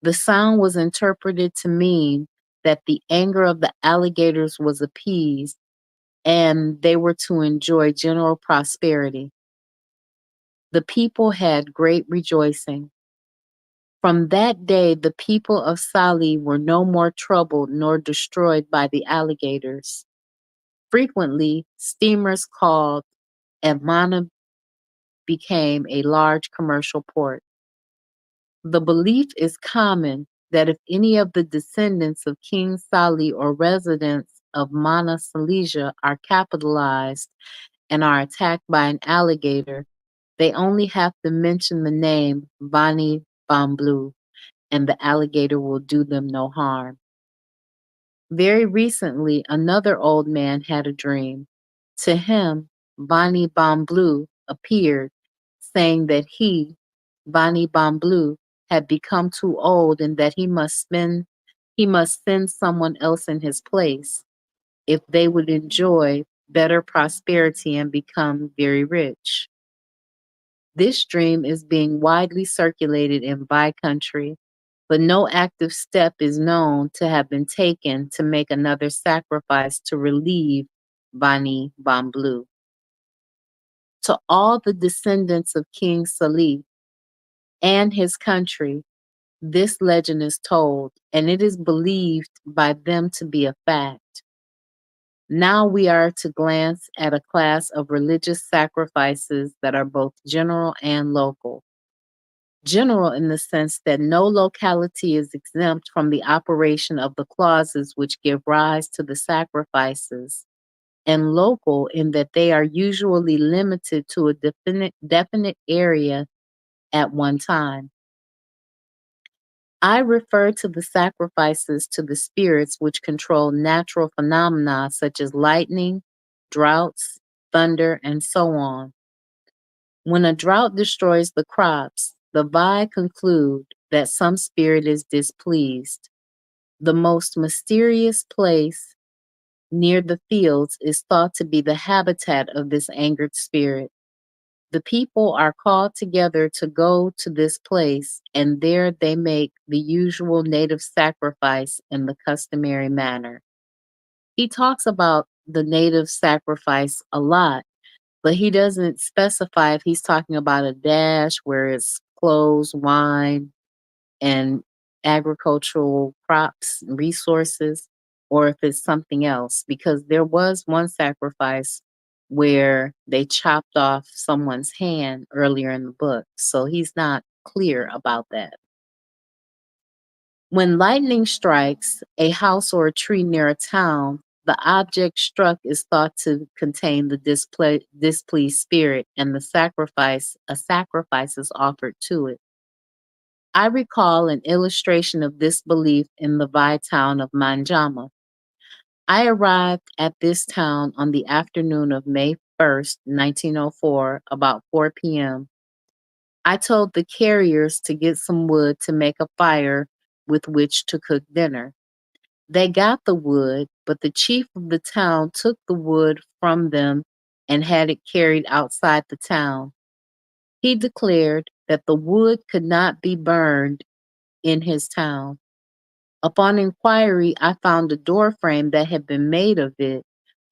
The sound was interpreted to mean that the anger of the alligators was appeased and they were to enjoy general prosperity. The people had great rejoicing. From that day, the people of Sali were no more troubled nor destroyed by the alligators. Frequently, steamers called Amana became a large commercial port. The belief is common that if any of the descendants of King Sali or residents of Mana Silesia are capitalized and are attacked by an alligator, they only have to mention the name Vani Bamblu, and the alligator will do them no harm. Very recently, another old man had a dream. To him, Vani Bamblu appeared, saying that Vani Bamblu, had become too old and that he must send someone else in his place if they would enjoy better prosperity and become very rich. This dream is being widely circulated in Vai country, but no active step is known to have been taken to make another sacrifice to relieve Vani Bamblu. To all the descendants of King Salih and his country, this legend is told, and it is believed by them to be a fact. Now we are to glance at a class of religious sacrifices that are both general and local. General in the sense that no locality is exempt from the operation of the clauses which give rise to the sacrifices, and local in that they are usually limited to a definite area at one time. I refer to the sacrifices to the spirits which control natural phenomena such as lightning, droughts, thunder, and so on. When a drought destroys the crops, the Vai conclude that some spirit is displeased. The most mysterious place near the fields is thought to be the habitat of this angered spirit. The people are called together to go to this place, and there they make the usual native sacrifice in the customary manner. He talks about the native sacrifice a lot, but he doesn't specify if he's talking about a dash where it's clothes, wine, and agricultural crops, resources, or if it's something else, because there was one sacrifice where they chopped off someone's hand earlier in the book. So he's not clear about that. When lightning strikes a house or a tree near a town, the object struck is thought to contain the displeased spirit, and a sacrifice is offered to it. I recall an illustration of this belief in the Vai town of Manjama. I arrived at this town on the afternoon of May 1st, 1904, about 4 p.m. I told the carriers to get some wood to make a fire with which to cook dinner. They got the wood, but the chief of the town took the wood from them and had it carried outside the town. He declared that the wood could not be burned in his town. Upon inquiry, I found a door frame that had been made of it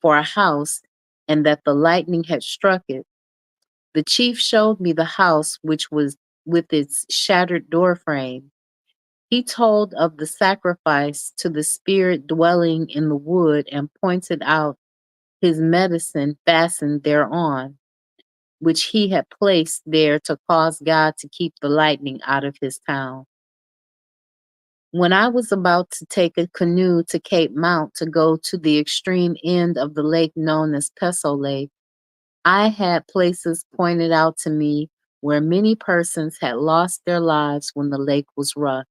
for a house and that the lightning had struck it. The chief showed me the house, which was with its shattered door frame. He told of the sacrifice to the spirit dwelling in the wood and pointed out his medicine fastened thereon, which he had placed there to cause God to keep the lightning out of his town. When I was about to take a canoe to Cape Mount to go to the extreme end of the lake known as Peso Lake, I had places pointed out to me where many persons had lost their lives when the lake was rough.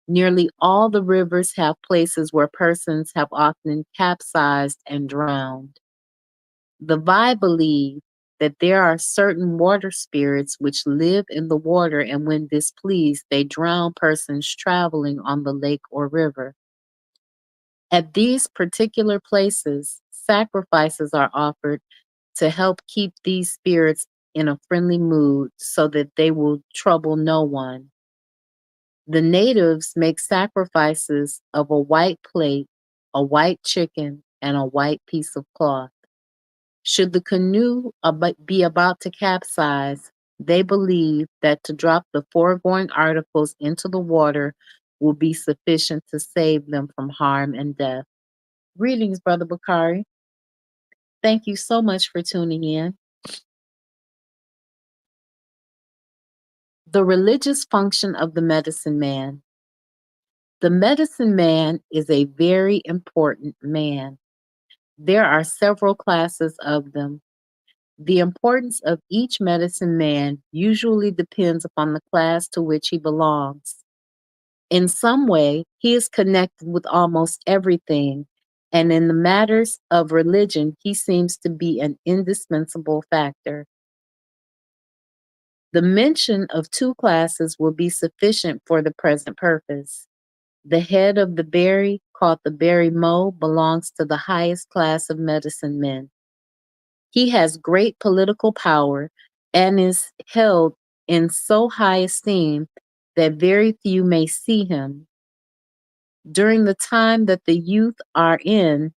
Nearly all the rivers have places where persons have often capsized and drowned. The Vai believe that there are certain water spirits which live in the water, and when displeased, they drown persons traveling on the lake or river. At these particular places, sacrifices are offered to help keep these spirits in a friendly mood so that they will trouble no one. The natives make sacrifices of a white plate, a white chicken, and a white piece of cloth. Should the canoe be about to capsize, they believe that to drop the foregoing articles into the water will be sufficient to save them from harm and death. Greetings, Brother Bakari. Thank you so much for tuning in. The religious function of the medicine man. The medicine man is a very important man. There are several classes of them. The importance of each medicine man usually depends upon the class to which he belongs. In some way, he is connected with almost everything, and in the matters of religion, he seems to be an indispensable factor. The mention of two classes will be sufficient for the present purpose. The head of the berry, called the berry mo, belongs to the highest class of medicine men. He has great political power and is held in so high esteem that very few may see him. During the time that the youth are in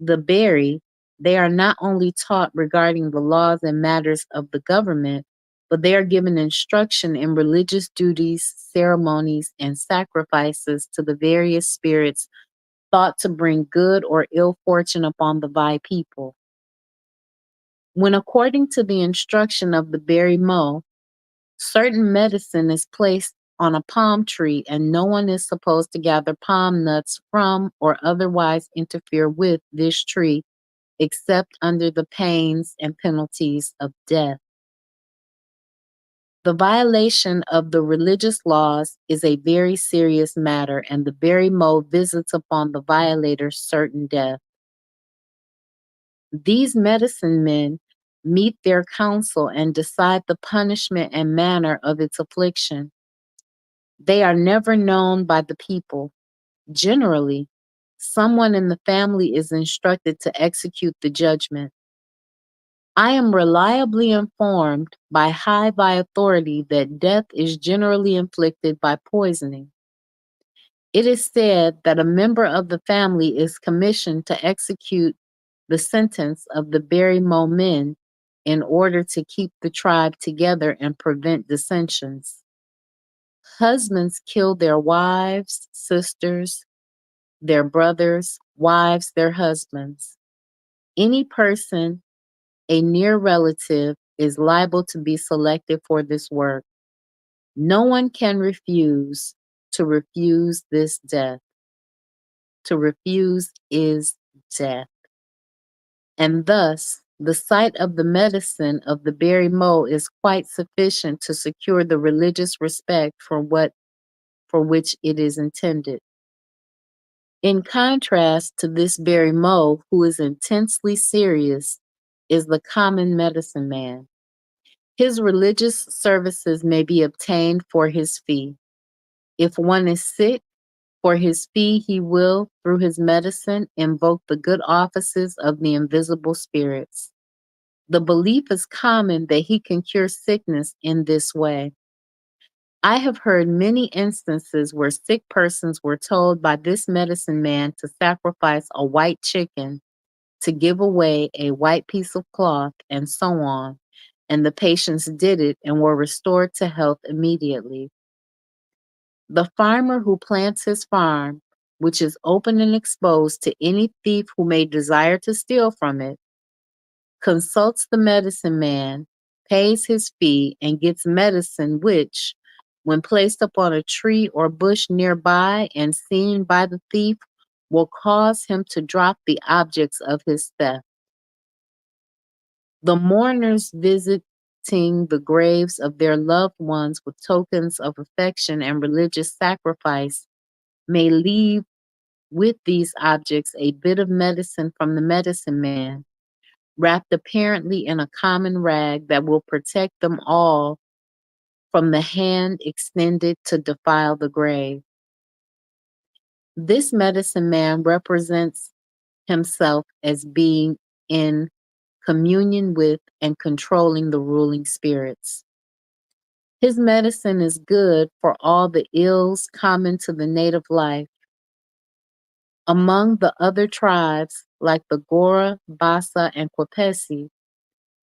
the berry, they are not only taught regarding the laws and matters of the government, but they are given instruction in religious duties, ceremonies, and sacrifices to the various spirits thought to bring good or ill fortune upon the Vai people. When, according to the instruction of the berry mo, certain medicine is placed on a palm tree and no one is supposed to gather palm nuts from or otherwise interfere with this tree except under the pains and penalties of death. The violation of the religious laws is a very serious matter, and the berry mo visits upon the violator certain death. These medicine men meet their counsel and decide the punishment and manner of its affliction. They are never known by the people. Generally, someone in the family is instructed to execute the judgment. I am reliably informed by high Vai authority that death is generally inflicted by poisoning. It is said that a member of the family is commissioned to execute the sentence of the berry mo men in order to keep the tribe together and prevent dissensions. Husbands kill their wives, sisters, their brothers, wives, their husbands. Any person, a near relative, is liable to be selected for this work. No one can refuse to refuse this death. To refuse is death. And thus, The sight of the medicine of the berry mole is quite sufficient to secure the religious respect for which it is intended. In contrast to this berry mole, who is intensely serious, is the common medicine man. His religious services may be obtained for his fee. If one is sick, for his fee he will, through his medicine, invoke the good offices of the invisible spirits. The belief is common that he can cure sickness in this way. I have heard many instances where sick persons were told by this medicine man to sacrifice a white chicken, to give away a white piece of cloth, and so on, and the patients did it and were restored to health immediately. The farmer who plants his farm, which is open and exposed to any thief who may desire to steal from it, consults the medicine man, pays his fee, and gets medicine which, when placed upon a tree or bush nearby and seen by the thief, will cause him to drop the objects of his theft. The mourners visiting the graves of their loved ones with tokens of affection and religious sacrifice may leave with these objects a bit of medicine from the medicine man, wrapped apparently in a common rag that will protect them all from the hand extended to defile the grave. This medicine man represents himself as being in communion with and controlling the ruling spirits. His medicine is good for all the ills common to the native life. Among the other tribes, like the Gora, Bassa, and Kwapesi,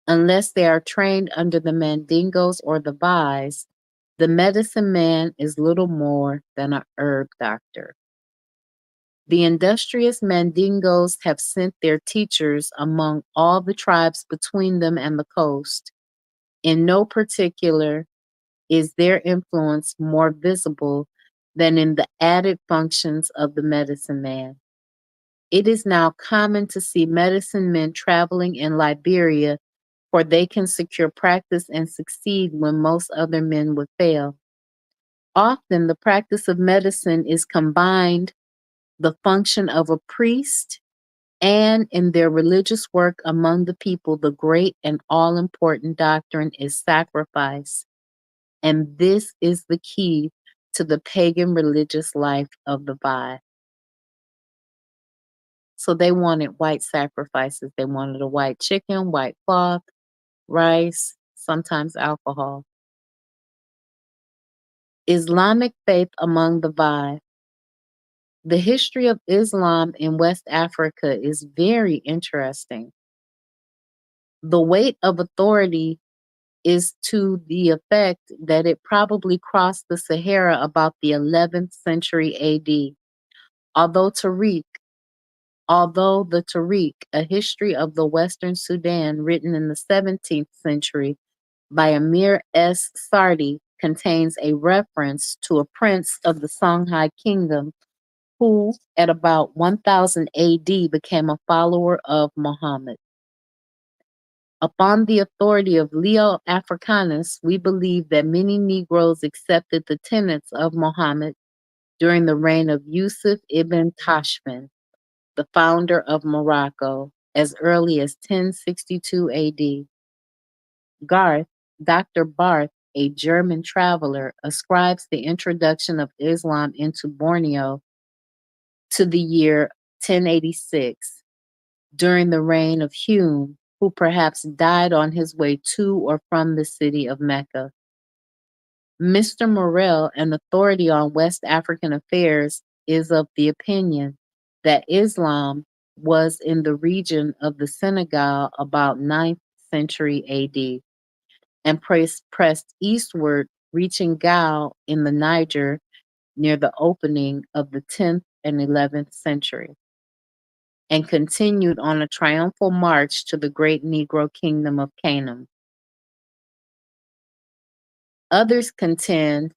unless they are trained under the Mandingos or the Vais, the medicine man is little more than a herb doctor. The industrious Mandingos have sent their teachers among all the tribes between them and the coast. In no particular is their influence more visible than in the added functions of the medicine man. It is now common to see medicine men traveling in Liberia, for they can secure practice and succeed when most other men would fail. Often the practice of medicine is combined the function of a priest, and in their religious work among the people, the great and all-important doctrine is sacrifice. And this is the key to the pagan religious life of the Vai. So they wanted white sacrifices. They wanted a white chicken, white cloth, rice, sometimes alcohol. Islamic faith among the Vai. The history of Islam in West Africa is very interesting. The weight of authority is to the effect that it probably crossed the Sahara about the 11th century AD. Although the Tariq, a history of the Western Sudan written in the 17th century by Amir S. Sardi, contains a reference to a prince of the Songhai kingdom who, at about 1000 AD, became a follower of Muhammad. Upon the authority of Leo Africanus, we believe that many Negroes accepted the tenets of Muhammad during the reign of Yusuf ibn Tashfin, the founder of Morocco, as early as 1062 AD. Dr. Barth, a German traveler, ascribes the introduction of Islam into Borneo to the year 1086, during the reign of Hume, who perhaps died on his way to or from the city of Mecca. Mr. Morel, an authority on West African affairs, is of the opinion that Islam was in the region of the Senegal about 9th century AD and pressed eastward, reaching Gao in the Niger near the opening of the 10th and 11th century, and continued on a triumphal march to the great Negro kingdom of Canaan. Others contend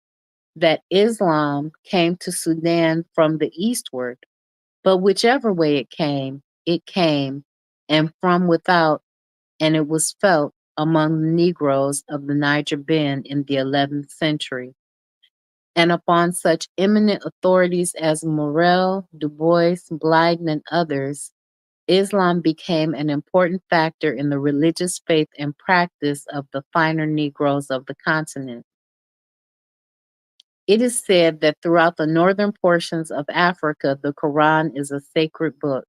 that Islam came to Sudan from the eastward, but whichever way it came, and from without and it was felt among the Negroes of the Niger Bend in the 11th century. And upon such eminent authorities as Morel, Du Bois, Blyden, and others, Islam became an important factor in the religious faith and practice of the finer Negroes of the continent. It is said that throughout the northern portions of Africa, the Quran is a sacred book,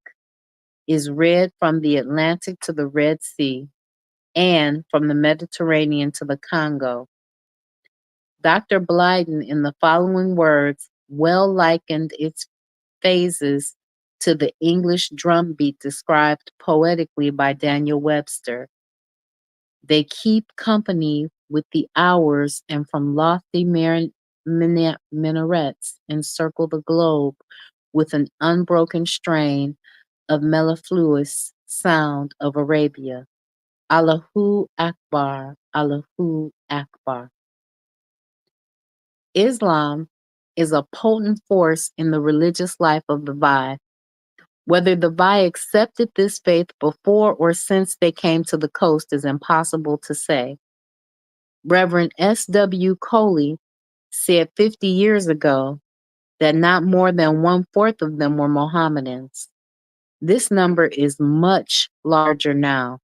is read from the Atlantic to the Red Sea, and from the Mediterranean to the Congo. Dr. Blyden, in the following words, well likened its phases to the English drumbeat described poetically by Daniel Webster. They keep company with the hours, and from lofty minarets encircle the globe with an unbroken strain of mellifluous sound of Arabia. Allahu Akbar, Allahu Akbar. Islam is a potent force in the religious life of the Vai. Whether the Vai accepted this faith before or since they came to the coast is impossible to say. Reverend S.W. Coley said 50 years ago that not more than 1/4 of them were Mohammedans. This number is much larger now.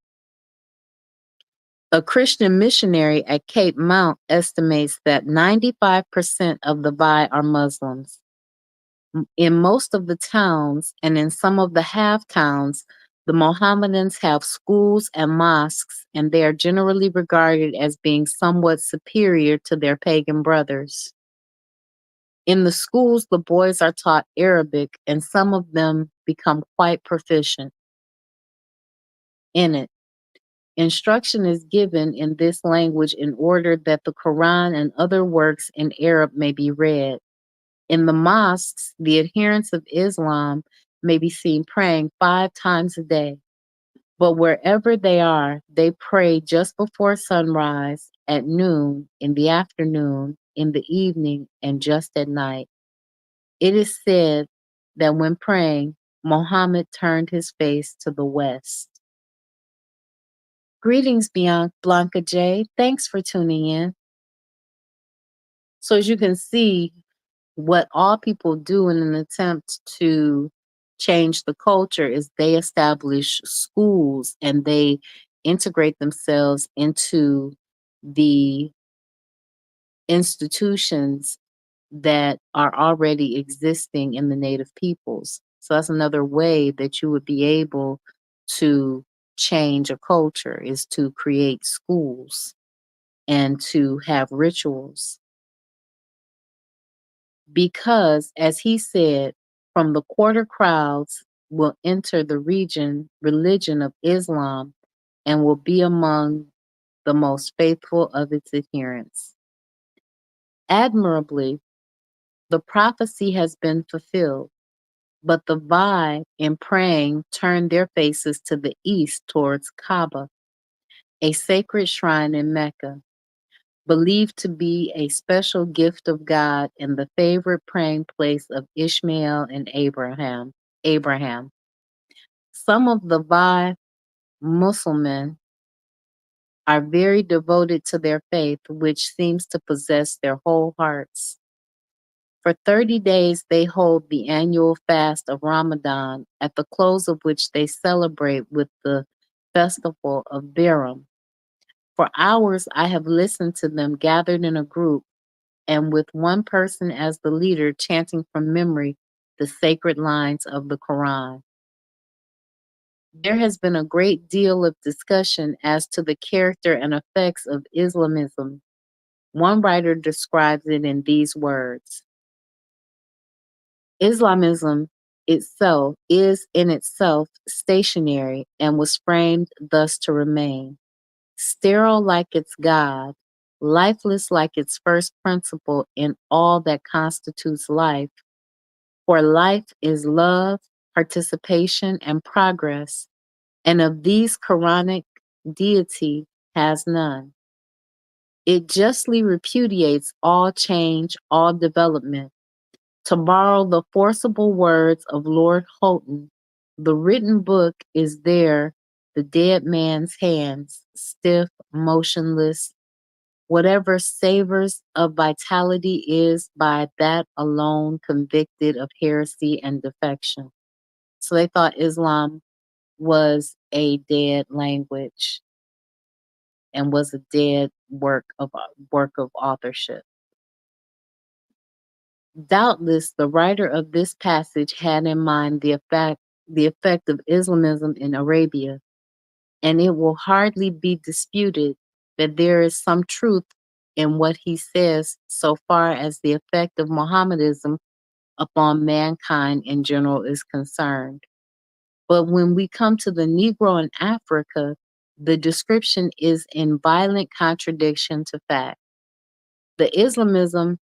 A Christian missionary at Cape Mount estimates that 95% of the Vai are Muslims. In most of the towns and in some of the half towns, the Mohammedans have schools and mosques, and they are generally regarded as being somewhat superior to their pagan brothers. In the schools, the boys are taught Arabic, and some of them become quite proficient in it. Instruction is given in this language in order that the Quran and other works in Arab may be read. In the mosques, the adherents of Islam may be seen praying 5 times a day. But wherever they are, they pray just before sunrise, at noon, in the afternoon, in the evening, and just at night. It is said that when praying, Muhammad turned his face to the west. Greetings, Blanca J. Thanks for tuning in. So as you can see, what all people do in an attempt to change the culture is they establish schools and they integrate themselves into the institutions that are already existing in the native peoples. So that's another way that you would be able to change a culture, is to create schools and to have rituals. Because, as he said, from the quarter crowds will enter the religion of Islam and will be among the most faithful of its adherents. Admirably, the prophecy has been fulfilled, but the Vai, in praying, turned their faces to the east towards Kaaba, a sacred shrine in Mecca, believed to be a special gift of God and the favorite praying place of Ishmael and Abraham. Some of the Vai Muslims are very devoted to their faith, which seems to possess their whole hearts. For 30 days, they hold the annual fast of Ramadan, at the close of which they celebrate with the festival of Biram. For hours, I have listened to them gathered in a group and with one person as the leader chanting from memory the sacred lines of the Quran. There has been a great deal of discussion as to the character and effects of Islamism. One writer describes it in these words: Islamism itself is in itself stationary and was framed thus to remain, sterile like its God, lifeless like its first principle in all that constitutes life. For life is love, participation, and progress, and of these Quranic deity has none. It justly repudiates all change, all development. To borrow the forcible words of Lord Houghton, the written book is there the dead man's hands, stiff, motionless. Whatever savors of vitality is by that alone convicted of heresy and defection. So they thought Islam was a dead language and was a dead work of authorship. Doubtless, the writer of this passage had in mind the effect of Islamism in Arabia, and it will hardly be disputed that there is some truth in what he says so far as the effect of Mohammedanism upon mankind in general is concerned. But when we come to the Negro in Africa, the description is in violent contradiction to fact. The Islamism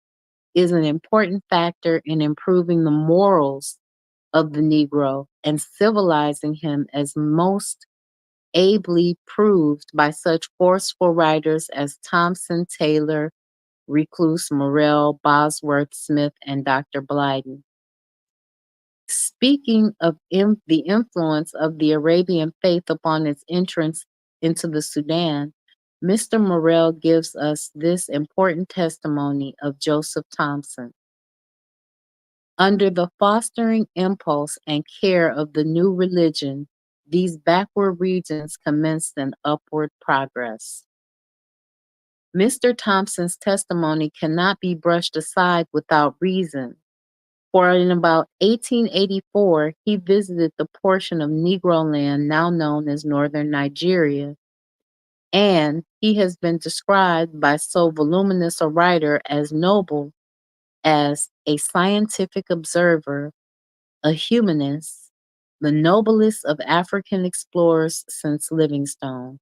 is an important factor in improving the morals of the Negro and civilizing him, as most ably proved by such forceful writers as Thompson, Taylor, Reclus, Morel, Bosworth Smith, and Dr. Blyden. Speaking of the influence of the Arabian faith upon its entrance into the Sudan, Mr. Morel gives us this important testimony of Joseph Thompson. Under the fostering impulse and care of the new religion, these backward regions commenced an upward progress. Mr. Thompson's testimony cannot be brushed aside without reason, for in about 1884 he visited the portion of Negro land now known as northern Nigeria, and he has been described by so voluminous a writer as noble as a scientific observer, a humanist, the noblest of African explorers since Livingstone.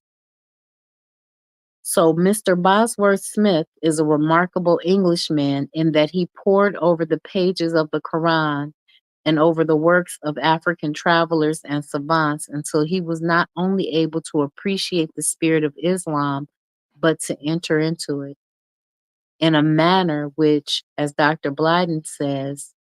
So Mr. Bosworth Smith is a remarkable Englishman in that he pored over the pages of the Quran and over the works of African travelers and savants until he was not only able to appreciate the spirit of Islam, but to enter into it in a manner which, as Dr. Blyden says,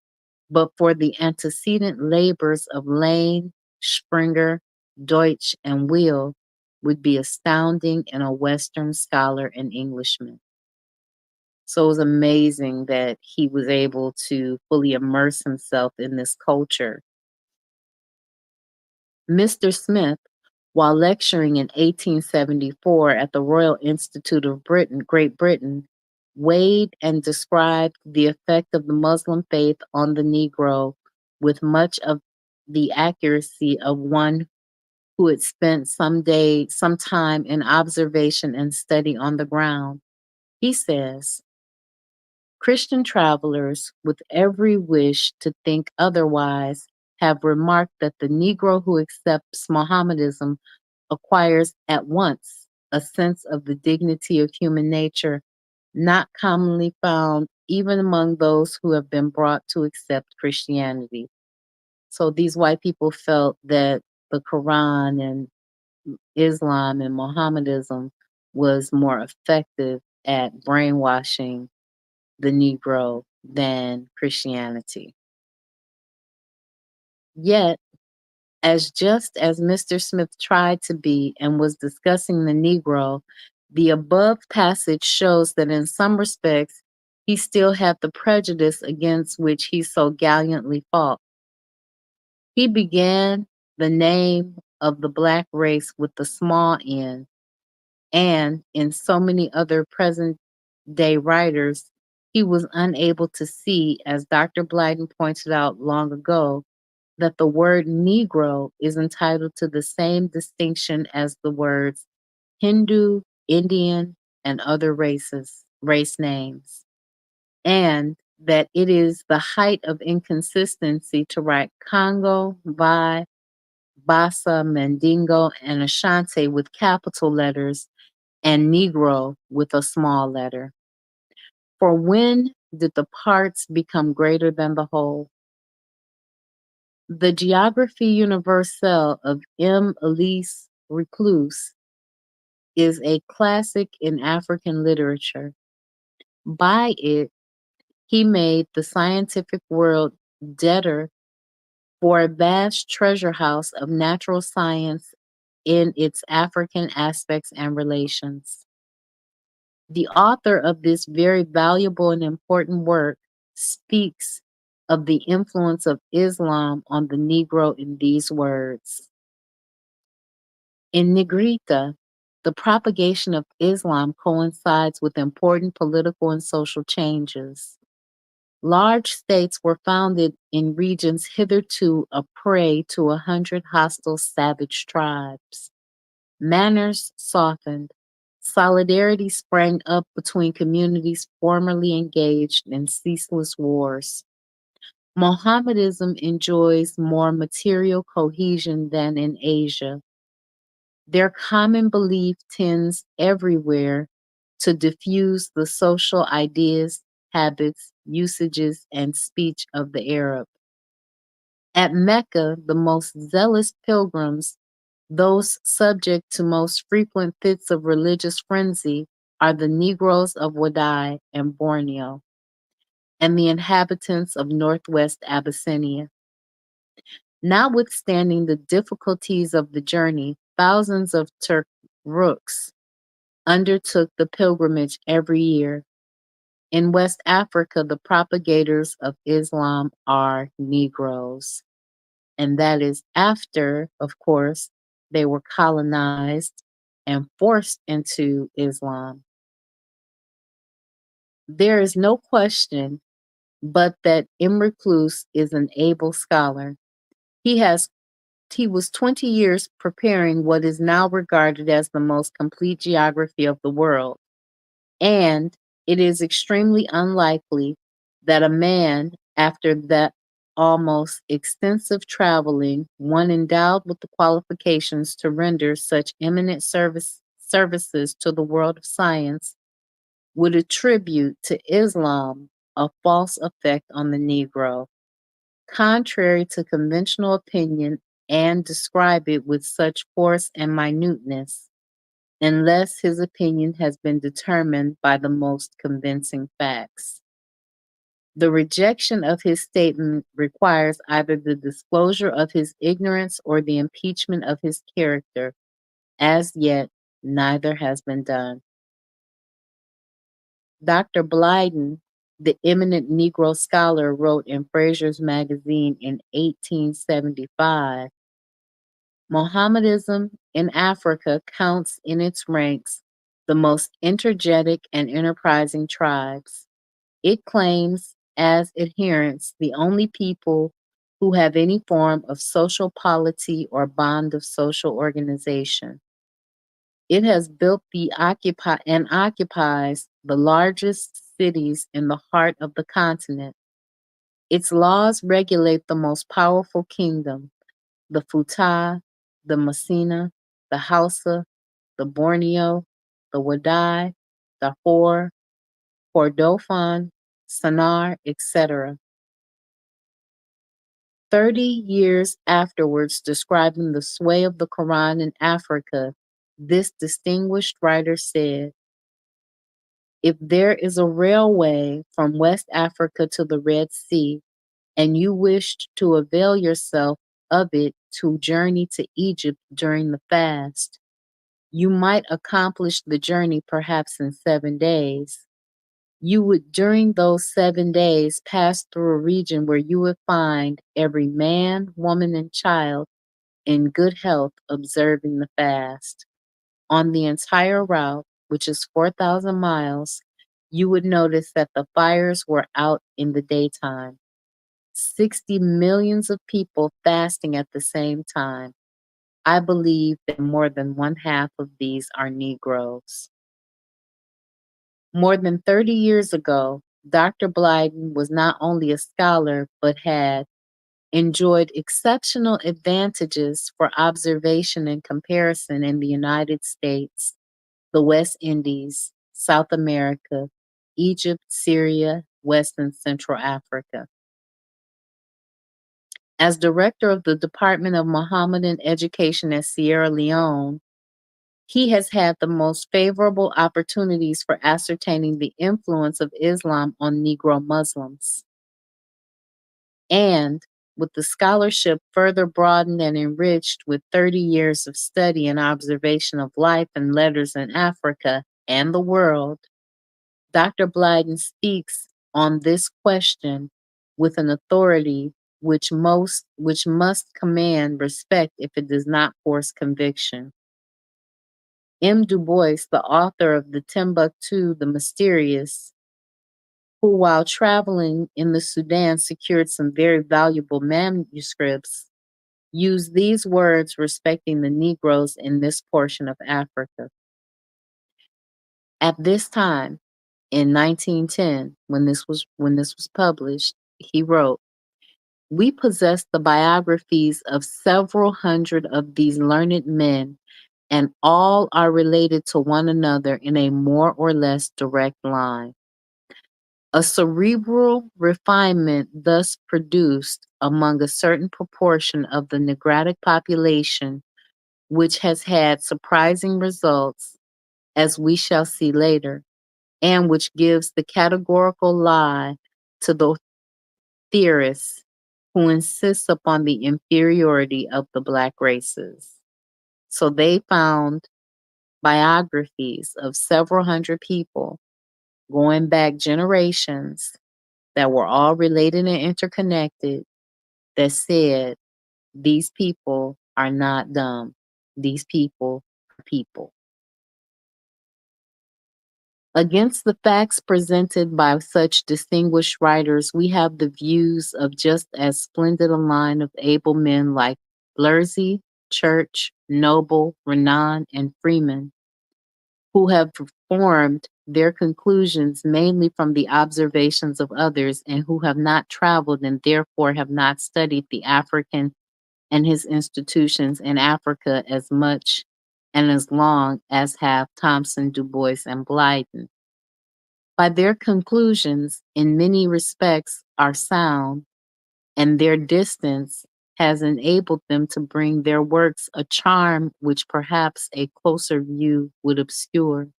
but for the antecedent labors of Lane, Springer, Deutsch, and Will, would be astounding in a Western scholar and Englishman. So it was amazing that he was able to fully immerse himself in this culture. Mr. Smith, while lecturing in 1874 at the Royal Institute of Great Britain, weighed and described the effect of the Muslim faith on the Negro with much of the accuracy of one who had spent some time in observation and study on the ground. He says, Christian travelers, with every wish to think otherwise, have remarked that the Negro who accepts Mohammedanism acquires at once a sense of the dignity of human nature, not commonly found even among those who have been brought to accept Christianity. So these white people felt that the Quran and Islam and Mohammedanism was more effective at brainwashing the Negro than Christianity. Yet, just as Mr. Smith tried to be and was discussing the Negro, the above passage shows that in some respects he still had the prejudice against which he so gallantly fought. He began the name of the Black race with the small n, and in so many other present day writers, he was unable to see, as Dr. Blyden pointed out long ago, that the word Negro is entitled to the same distinction as the words Hindu, Indian, and other race names, and that it is the height of inconsistency to write Congo, Vai, Bassa, Mandingo, and Ashanti with capital letters and Negro with a small letter. For when did the parts become greater than the whole? The Geographie Universelle of M. Elise Reclus is a classic in African literature. By it, he made the scientific world debtor for a vast treasure house of natural science in its African aspects and relations. The author of this very valuable and important work speaks of the influence of Islam on the Negro in these words. In Negrita, the propagation of Islam coincides with important political and social changes. Large states were founded in regions hitherto a prey to 100 hostile savage tribes. Manners softened. Solidarity sprang up between communities formerly engaged in ceaseless wars. Mohammedanism enjoys more material cohesion than in Asia. Their common belief tends everywhere to diffuse the social ideas, habits, usages, and speech of the Arab. At Mecca, the most zealous pilgrims, those subject to most frequent fits of religious frenzy, are the Negroes of Wadai and Borneo, and the inhabitants of northwest Abyssinia. Notwithstanding the difficulties of the journey, thousands of Turks undertook the pilgrimage every year. In West Africa, the propagators of Islam are Negroes. And that is after, of course, they were colonized and forced into Islam. There is no question but that Imrecluse is an able scholar. He was 20 years preparing what is now regarded as the most complete geography of the world, and it is extremely unlikely that a man, after that almost extensive traveling, one endowed with the qualifications to render such eminent services to the world of science, would attribute to Islam a false effect on the Negro, contrary to conventional opinion, and describe it with such force and minuteness, unless his opinion has been determined by the most convincing facts. The rejection of his statement requires either the disclosure of his ignorance or the impeachment of his character. As yet, neither has been done. Dr. Blyden, the eminent Negro scholar, wrote in Fraser's magazine in 1875, Mohammedanism in Africa counts in its ranks the most energetic and enterprising tribes. It claims as adherents the only people who have any form of social polity or bond of social organization. It has built and occupies the largest cities in the heart of the continent. Its laws regulate the most powerful kingdom, the Futa, the Masina, the Hausa, the Borneo, the Wadai, the Hor, Kordofan, Sanar, etc. 30 years afterwards, describing the sway of the Quran in Africa, this distinguished writer said, "If there is a railway from West Africa to the Red Sea, and you wished to avail yourself of it to journey to Egypt during the fast, you might accomplish the journey perhaps in 7 days. You would during those 7 days pass through a region where you would find every man, woman, and child in good health observing the fast. On the entire route, which is 4,000 miles, you would notice that the fires were out in the daytime. 60 millions of people fasting at the same time. I believe that more than one half of these are Negroes." More than 30 years ago, Dr. Blyden was not only a scholar, but had enjoyed exceptional advantages for observation and comparison in the United States, the West Indies, South America, Egypt, Syria, West and Central Africa. As director of the Department of Mohammedan Education at Sierra Leone, he has had the most favorable opportunities for ascertaining the influence of Islam on Negro Muslims. And with the scholarship further broadened and enriched with 30 years of study and observation of life and letters in Africa and the world, Dr. Blyden speaks on this question with an authority which must command respect if it does not force conviction. M. Du Bois, the author of the Timbuktu the Mysterious, who while traveling in the Sudan secured some very valuable manuscripts, used these words respecting the Negroes in this portion of Africa. At this time, in 1910, when this was published, he wrote, "We possess the biographies of several hundred of these learned men, and all are related to one another in a more or less direct line. A cerebral refinement thus produced among a certain proportion of the Negrotic population, which has had surprising results, as we shall see later, and which gives the categorical lie to the theorists who insist upon the inferiority of the Black races." So they found biographies of several hundred people going back generations that were all related and interconnected that said these people are not dumb. These people are people. Against the facts presented by such distinguished writers, we have the views of just as splendid a line of able men like Blursey, Church, Noble, Renan, and Freeman, who have formed their conclusions mainly from the observations of others and who have not traveled and therefore have not studied the African and his institutions in Africa as much and as long as have Thompson, Du Bois, and Blyden. By their conclusions, in many respects, are sound, and their distance has enabled them to bring their works a charm which perhaps a closer view would obscure.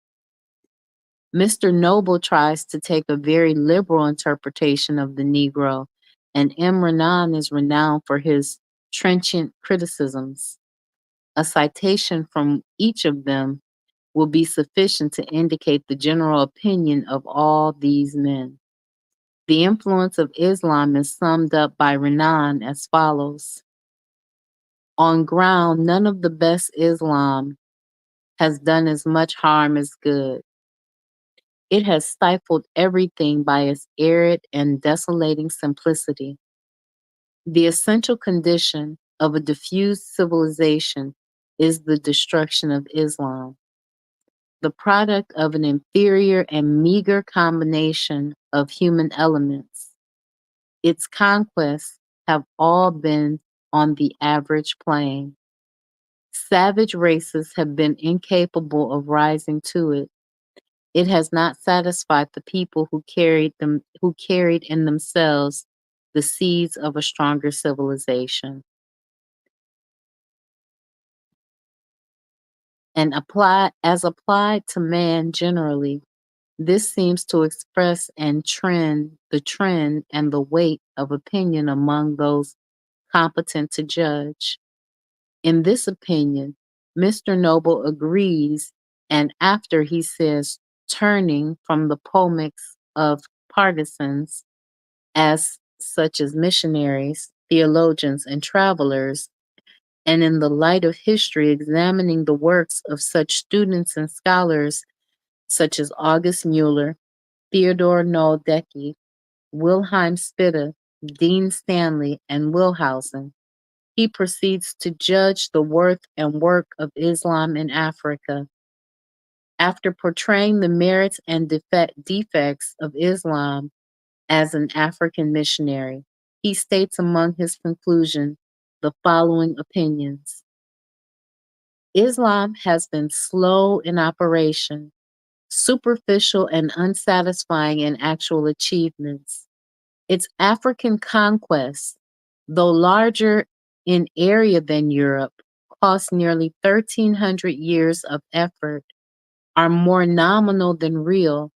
Mr. Noble tries to take a very liberal interpretation of the Negro, and M. Renan is renowned for his trenchant criticisms. A citation from each of them will be sufficient to indicate the general opinion of all these men. The influence of Islam is summed up by Renan as follows: "On ground, none of the best Islam has done as much harm as good. It has stifled everything by its arid and desolating simplicity. The essential condition of a diffused civilization is the destruction of Islam, the product of an inferior and meager combination of human elements. Its conquests have all been on the average plane. Savage races have been incapable of rising to it. It has not satisfied the people who carried in themselves the seeds of a stronger civilization." And applied to man generally, this seems to express the trend and the weight of opinion among those competent to judge. In this opinion, Mr. Noble agrees, and after he says, turning from the polemics of partisans, such as missionaries, theologians, and travelers, and in the light of history, examining the works of such students and scholars such as August Mueller, Theodore Noldecke, Wilhelm Spitta, Dean Stanley, and Wilhausen, he proceeds to judge the worth and work of Islam in Africa. After portraying the merits and defects of Islam as an African missionary, he states among his conclusions the following opinions: Islam has been slow in operation, superficial and unsatisfying in actual achievements. Its African conquests, though larger in area than Europe, cost nearly 1,300 years of effort, are more nominal than real,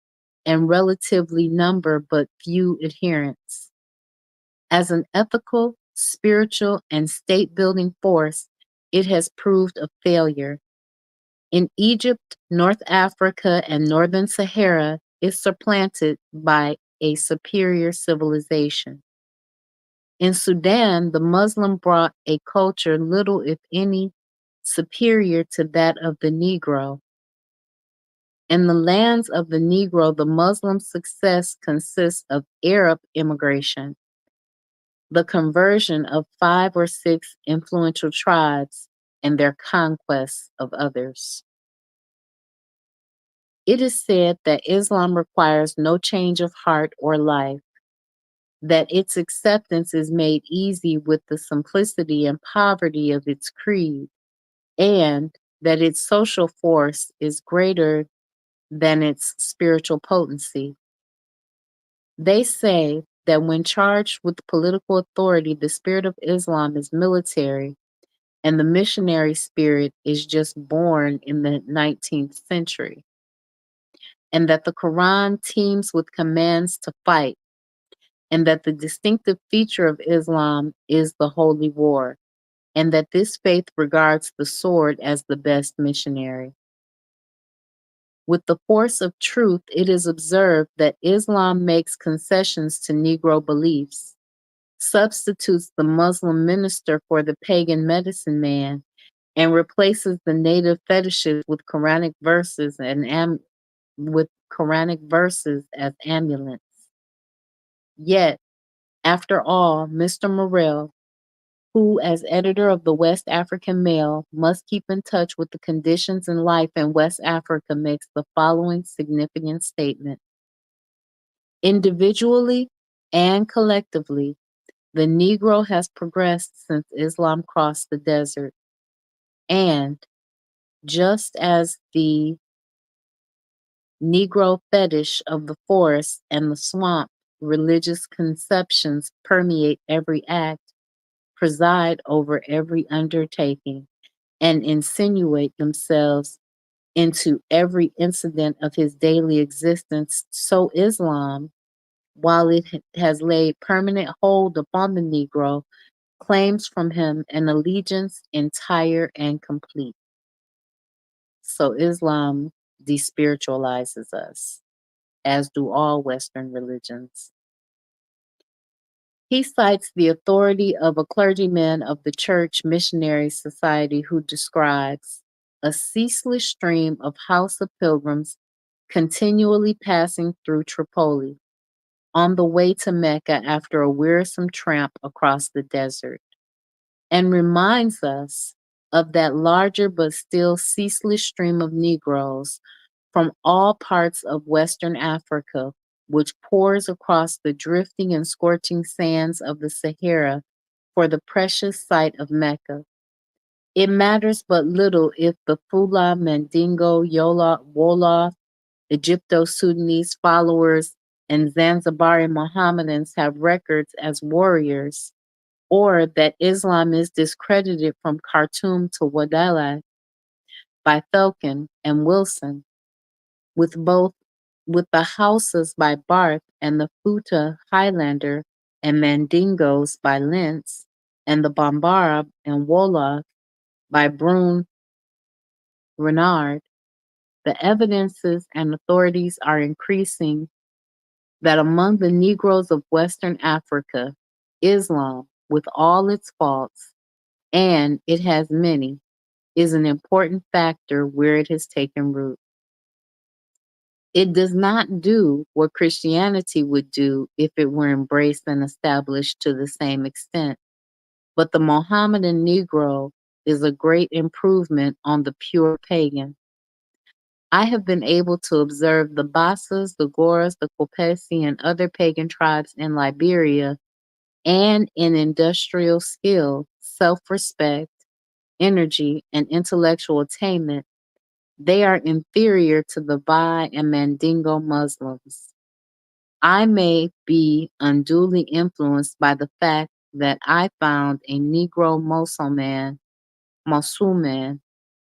and relatively number but few adherents. As an ethical spiritual, and state-building force, it has proved a failure. In Egypt, North Africa, and Northern Sahara, it's supplanted by a superior civilization. In Sudan, the Muslim brought a culture little, if any, superior to that of the Negro. In the lands of the Negro, the Muslim success consists of Arab immigration, the conversion of 5 or 6 influential tribes, and their conquests of others. It is said that Islam requires no change of heart or life, that its acceptance is made easy with the simplicity and poverty of its creed, and that its social force is greater than its spiritual potency. They say that when charged with political authority, the spirit of Islam is military, and the missionary spirit is just born in the 19th century, and that the Quran teems with commands to fight, and that the distinctive feature of Islam is the holy war, and that this faith regards the sword as the best missionary. With the force of truth, it is observed that Islam makes concessions to Negro beliefs, substitutes the Muslim minister for the pagan medicine man, and replaces the native fetishes with Quranic verses as amulets. Yet, after all, Mr. Morrell, who, as editor of the West African Mail, must keep in touch with the conditions in life in West Africa, makes the following significant statement. Individually and collectively, the Negro has progressed since Islam crossed the desert, and just as the Negro fetish of the forest and the swamp, religious conceptions permeate every act, preside over every undertaking, and insinuate themselves into every incident of his daily existence. So Islam, while it has laid permanent hold upon the Negro, claims from him an allegiance entire and complete. So Islam despiritualizes us, as do all Western religions. He cites the authority of a clergyman of the Church Missionary Society who describes a ceaseless stream of house of pilgrims continually passing through Tripoli on the way to Mecca after a wearisome tramp across the desert, and reminds us of that larger but still ceaseless stream of Negroes from all parts of Western Africa, which pours across the drifting and scorching sands of the Sahara for the precious site of Mecca. It matters but little if the Fula, Mandingo, Yola, Wolof, Egypto-Sudanese followers, and Zanzibari Mohammedans have records as warriors, or that Islam is discredited from Khartoum to Wadala by Felkin and Wilson, with the Hausas by Barth and the Futa Highlander and Mandingos by Lentz, and the Bambara and Wolof by Brune Renard. The evidences and authorities are increasing that among the Negroes of Western Africa, Islam, with all its faults, and it has many, is an important factor where it has taken root. It does not do what Christianity would do if it were embraced and established to the same extent, but the Mohammedan Negro is a great improvement on the pure pagan. I have been able to observe the Basas, the Goras, the Kopesi, and other pagan tribes in Liberia, and in industrial skill, self-respect, energy, and intellectual attainment, they are inferior to the Vai and Mandingo Muslims. I may be unduly influenced by the fact that I found a Negro Musulman,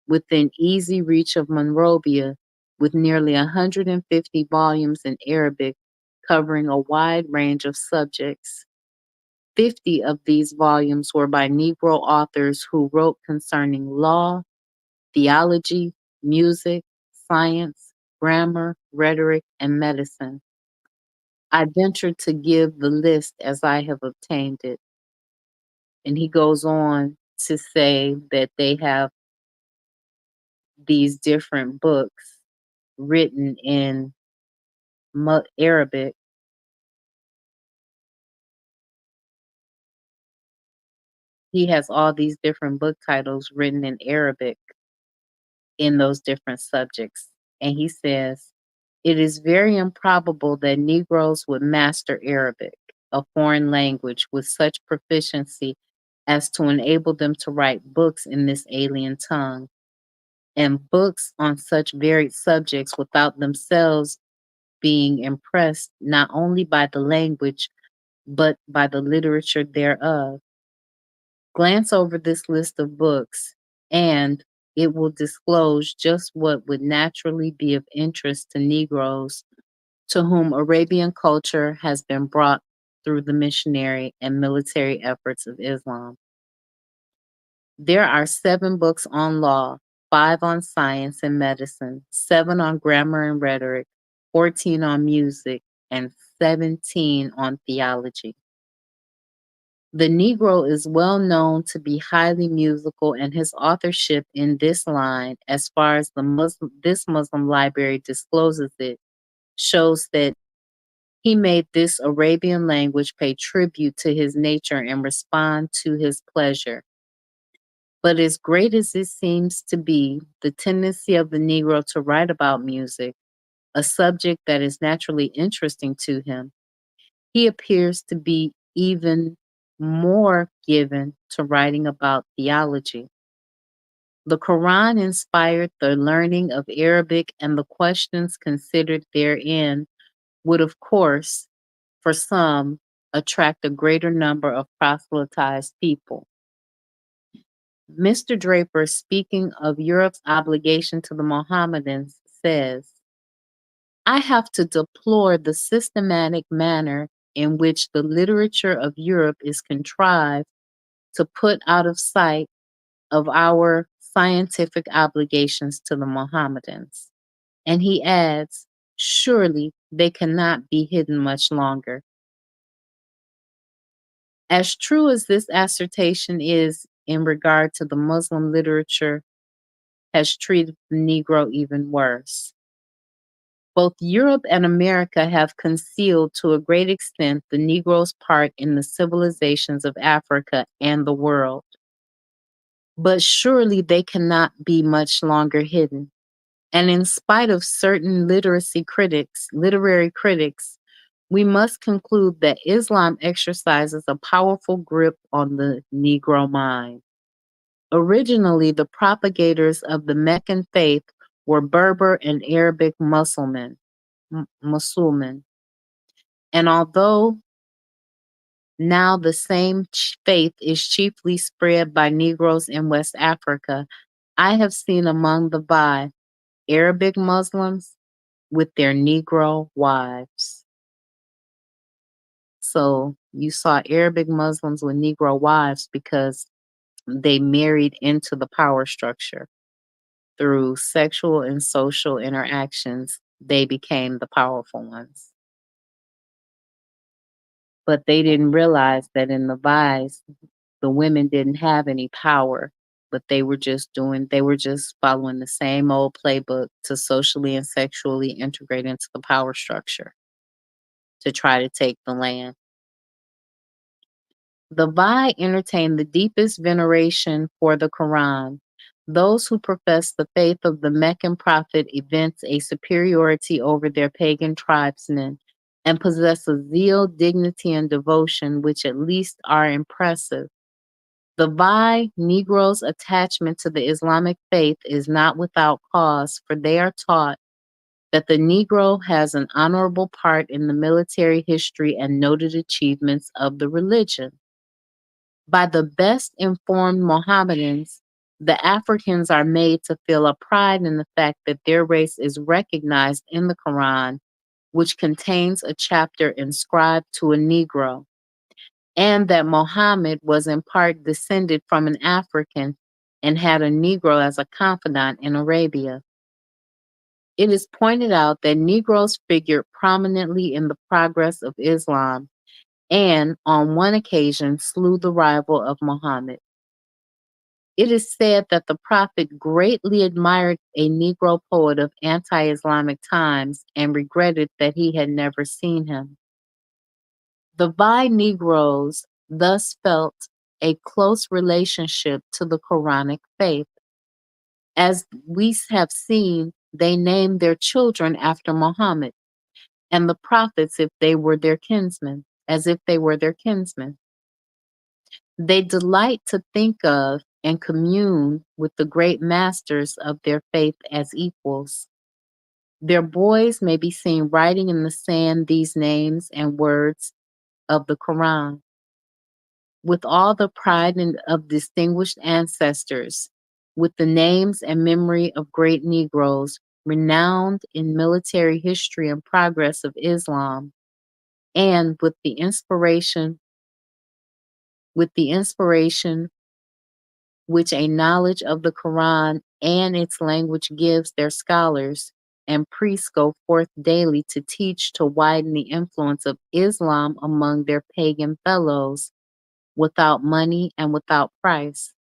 within easy reach of Monrovia, with nearly 150 volumes in Arabic, covering a wide range of subjects. 50 of these volumes were by Negro authors who wrote concerning law, theology, music, science, grammar, rhetoric, and medicine. I venture to give the list as I have obtained it. And he goes on to say that they have these different books written in Arabic. He has all these different book titles written in Arabic in those different subjects. And he says, it is very improbable that Negroes would master Arabic, a foreign language, with such proficiency as to enable them to write books in this alien tongue, and books on such varied subjects without themselves being impressed not only by the language, but by the literature thereof. Glance over this list of books, and it will disclose just what would naturally be of interest to Negroes to whom Arabian culture has been brought through the missionary and military efforts of Islam. There are 7 books on law, 5 on science and medicine, 7 on grammar and rhetoric, 14 on music, and 17 on theology. The Negro is well known to be highly musical, and his authorship in this line, as far as this Muslim library discloses it, shows that he made this Arabian language pay tribute to his nature and respond to his pleasure. But as great as it seems to be, the tendency of the Negro to write about music, a subject that is naturally interesting to him, he appears to be even more given to writing about theology. The Quran inspired the learning of Arabic, and the questions considered therein would, of course, for some, attract a greater number of proselytized people. Mr. Draper, speaking of Europe's obligation to the Mohammedans, says, I have to deplore the systematic manner in which the literature of Europe is contrived to put out of sight of our scientific obligations to the Mohammedans. And he adds, surely they cannot be hidden much longer. As true as this assertion is in regard to the Muslim literature, has treated the Negro even worse. Both Europe and America have concealed to a great extent the Negro's part in the civilizations of Africa and the world. But surely they cannot be much longer hidden. And in spite of certain literary critics, we must conclude that Islam exercises a powerful grip on the Negro mind. Originally, the propagators of the Meccan faith were Berber and Arabic Muslims. And although now the same faith is chiefly spread by Negroes in West Africa, I have seen among the Vai Arabic Muslims with their Negro wives. So you saw Arabic Muslims with Negro wives because they married into the power structure. Through sexual and social interactions, they became the powerful ones. But they didn't realize that in the Vais, the women didn't have any power, but they were just following the same old playbook to socially and sexually integrate into the power structure to try to take the land. The Vai entertain the deepest veneration for the Quran. Those who profess the faith of the Meccan prophet evince a superiority over their pagan tribesmen and possess a zeal, dignity, and devotion which at least are impressive. The Vai Negroes' attachment to the Islamic faith is not without cause, for they are taught that the Negro has an honorable part in the military history and noted achievements of the religion. By the best informed Mohammedans, the Africans are made to feel a pride in the fact that their race is recognized in the Quran, which contains a chapter inscribed to a Negro. and that Mohammed was in part descended from an African and had a Negro as a confidant in Arabia. It is pointed out that Negroes figured prominently in the progress of Islam and, on one occasion, slew the rival of Muhammad. It is said that the Prophet greatly admired a Negro poet of anti Islamic times and regretted that he had never seen him. The Vai Negroes thus felt a close relationship to the Quranic faith. As we have seen, they named their children after Muhammad and the prophets if they were their kinsmen, as if they were their kinsmen. They delight to think of and commune with the great masters of their faith as equals. Their boys may be seen writing in the sand these names and words of the Quran. With all the pride of distinguished ancestors, with the names and memory of great Negroes renowned in military history and progress of Islam, and with the inspiration which a knowledge of the Quran and its language gives their scholars and priests go forth daily to teach to widen the influence of Islam among their pagan fellows without money and without price.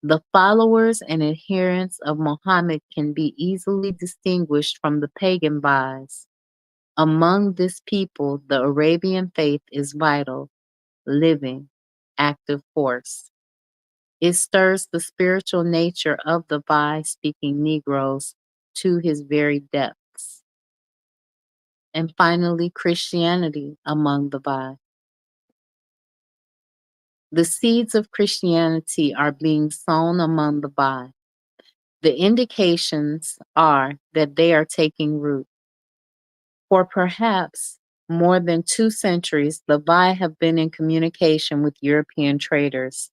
The followers and adherents of Muhammad can be easily distinguished from the pagan Vais. Among this people, the Arabian faith is vital, living, active force. It stirs the spiritual nature of the Vai-speaking Negroes to his very depths. And finally, Christianity among the Vai. The seeds of Christianity are being sown among the Vai. The indications are that they are taking root. For perhaps more than 2 centuries, the Vai have been in communication with European traders,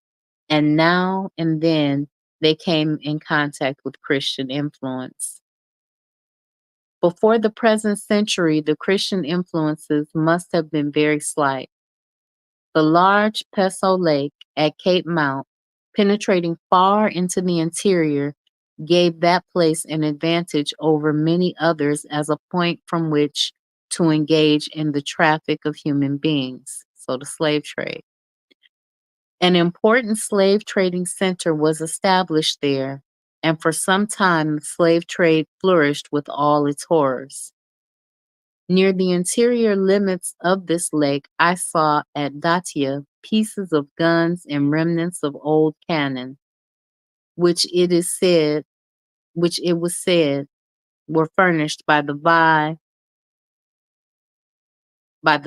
and now and then they came in contact with Christian influence. Before the present century, the Christian influences must have been very slight. The large Peso Lake at Cape Mount, penetrating far into the interior, gave that place an advantage over many others as a point from which to engage in the traffic of human beings, so the slave trade. An important slave trading center was established there, and for some time the slave trade flourished with all its horrors. Near the interior limits of this lake, I saw at Datia pieces of guns and remnants of old cannon, which it was said were furnished by the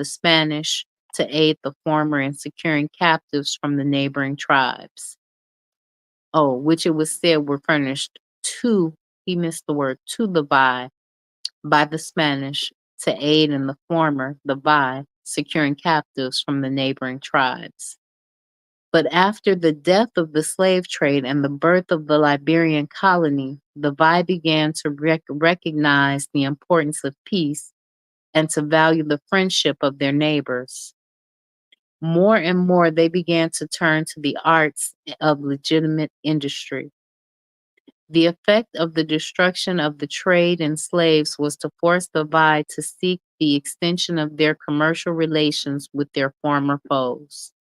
Spanish to aid the former in securing captives from the neighboring tribes. Oh, which it was said were furnished to, he missed the word, to the Vai by the Spanish to aid in the former, the Vai, securing captives from the neighboring tribes. But after the death of the slave trade and the birth of the Liberian colony, the Vai began to recognize the importance of peace and to value the friendship of their neighbors. More and more, they began to turn to the arts of legitimate industry. The effect of the destruction of the trade in slaves was to force the Vai to seek the extension of their commercial relations with their former foes.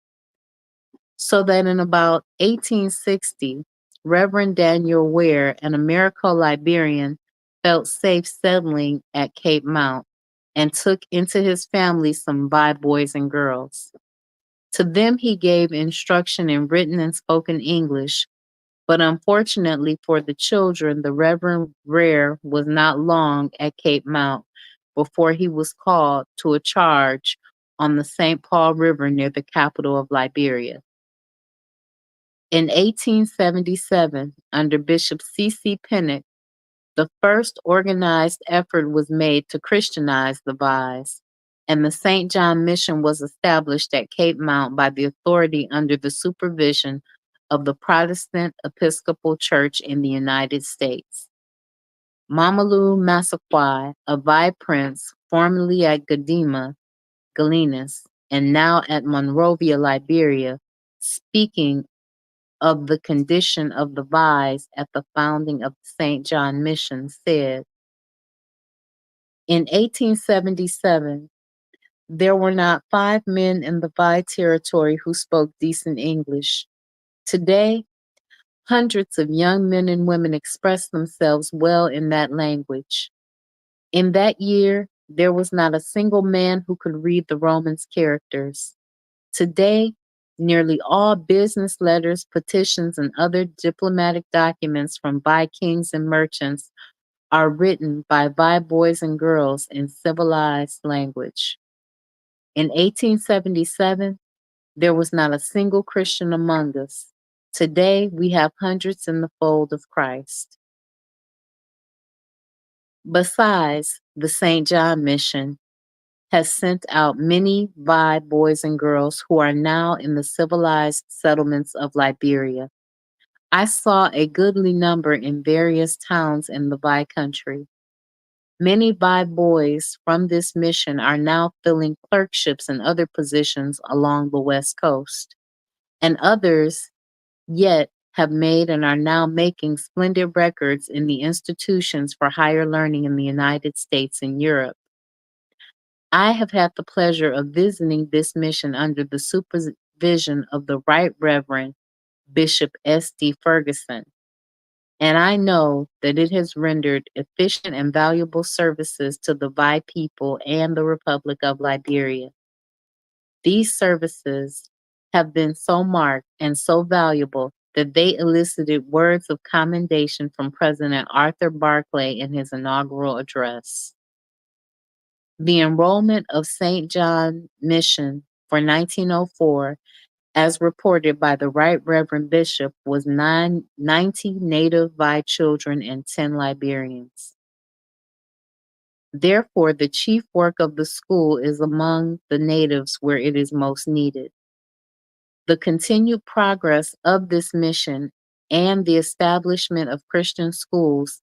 So that in about 1860, Reverend Daniel Ware, an Americo-Liberian, felt safe settling at Cape Mount and took into his family some Vai boys and girls. To them he gave instruction in written and spoken English, but unfortunately for the children, the Reverend Ware was not long at Cape Mount before he was called to a charge on the St. Paul River near the capital of Liberia. In 1877, under Bishop C.C. Pinnock, the first organized effort was made to Christianize the Vais, and the St. John Mission was established at Cape Mount by the authority under the supervision of the Protestant Episcopal Church in the United States. Mamalou Massaquoi, a Vai prince, formerly at Galenas, and now at Monrovia, Liberia, speaking of the condition of the Vais at the founding of the St. John Mission, said, "In 1877, there were not 5 men in the Vai territory who spoke decent English. Today, hundreds of young men and women express themselves well in that language. In that year, there was not a single man who could read the Romans' characters. Today, nearly all business letters, petitions, and other diplomatic documents from Vai kings and merchants are written by Vai boys and girls in civilized language. In 1877, there was not a single Christian among us. Today, we have hundreds in the fold of Christ." Besides, the St. John Mission has sent out many Vai boys and girls who are now in the civilized settlements of Liberia. I saw a goodly number in various towns in the Vai country. Many Vai boys from this mission are now filling clerkships and other positions along the West Coast, and others yet have made and are now making splendid records in the institutions for higher learning in the United States and Europe. I have had the pleasure of visiting this mission under the supervision of the Right Reverend Bishop S.D. Ferguson, and I know that it has rendered efficient and valuable services to the Vai people and the Republic of Liberia. These services have been so marked and so valuable that they elicited words of commendation from President Arthur Barclay in his inaugural address. The enrollment of St. John Mission for 1904, as reported by the Right Reverend Bishop, was 90 native Vai children and 10 Liberians. Therefore, the chief work of the school is among the natives where it is most needed. The continued progress of this mission and the establishment of Christian schools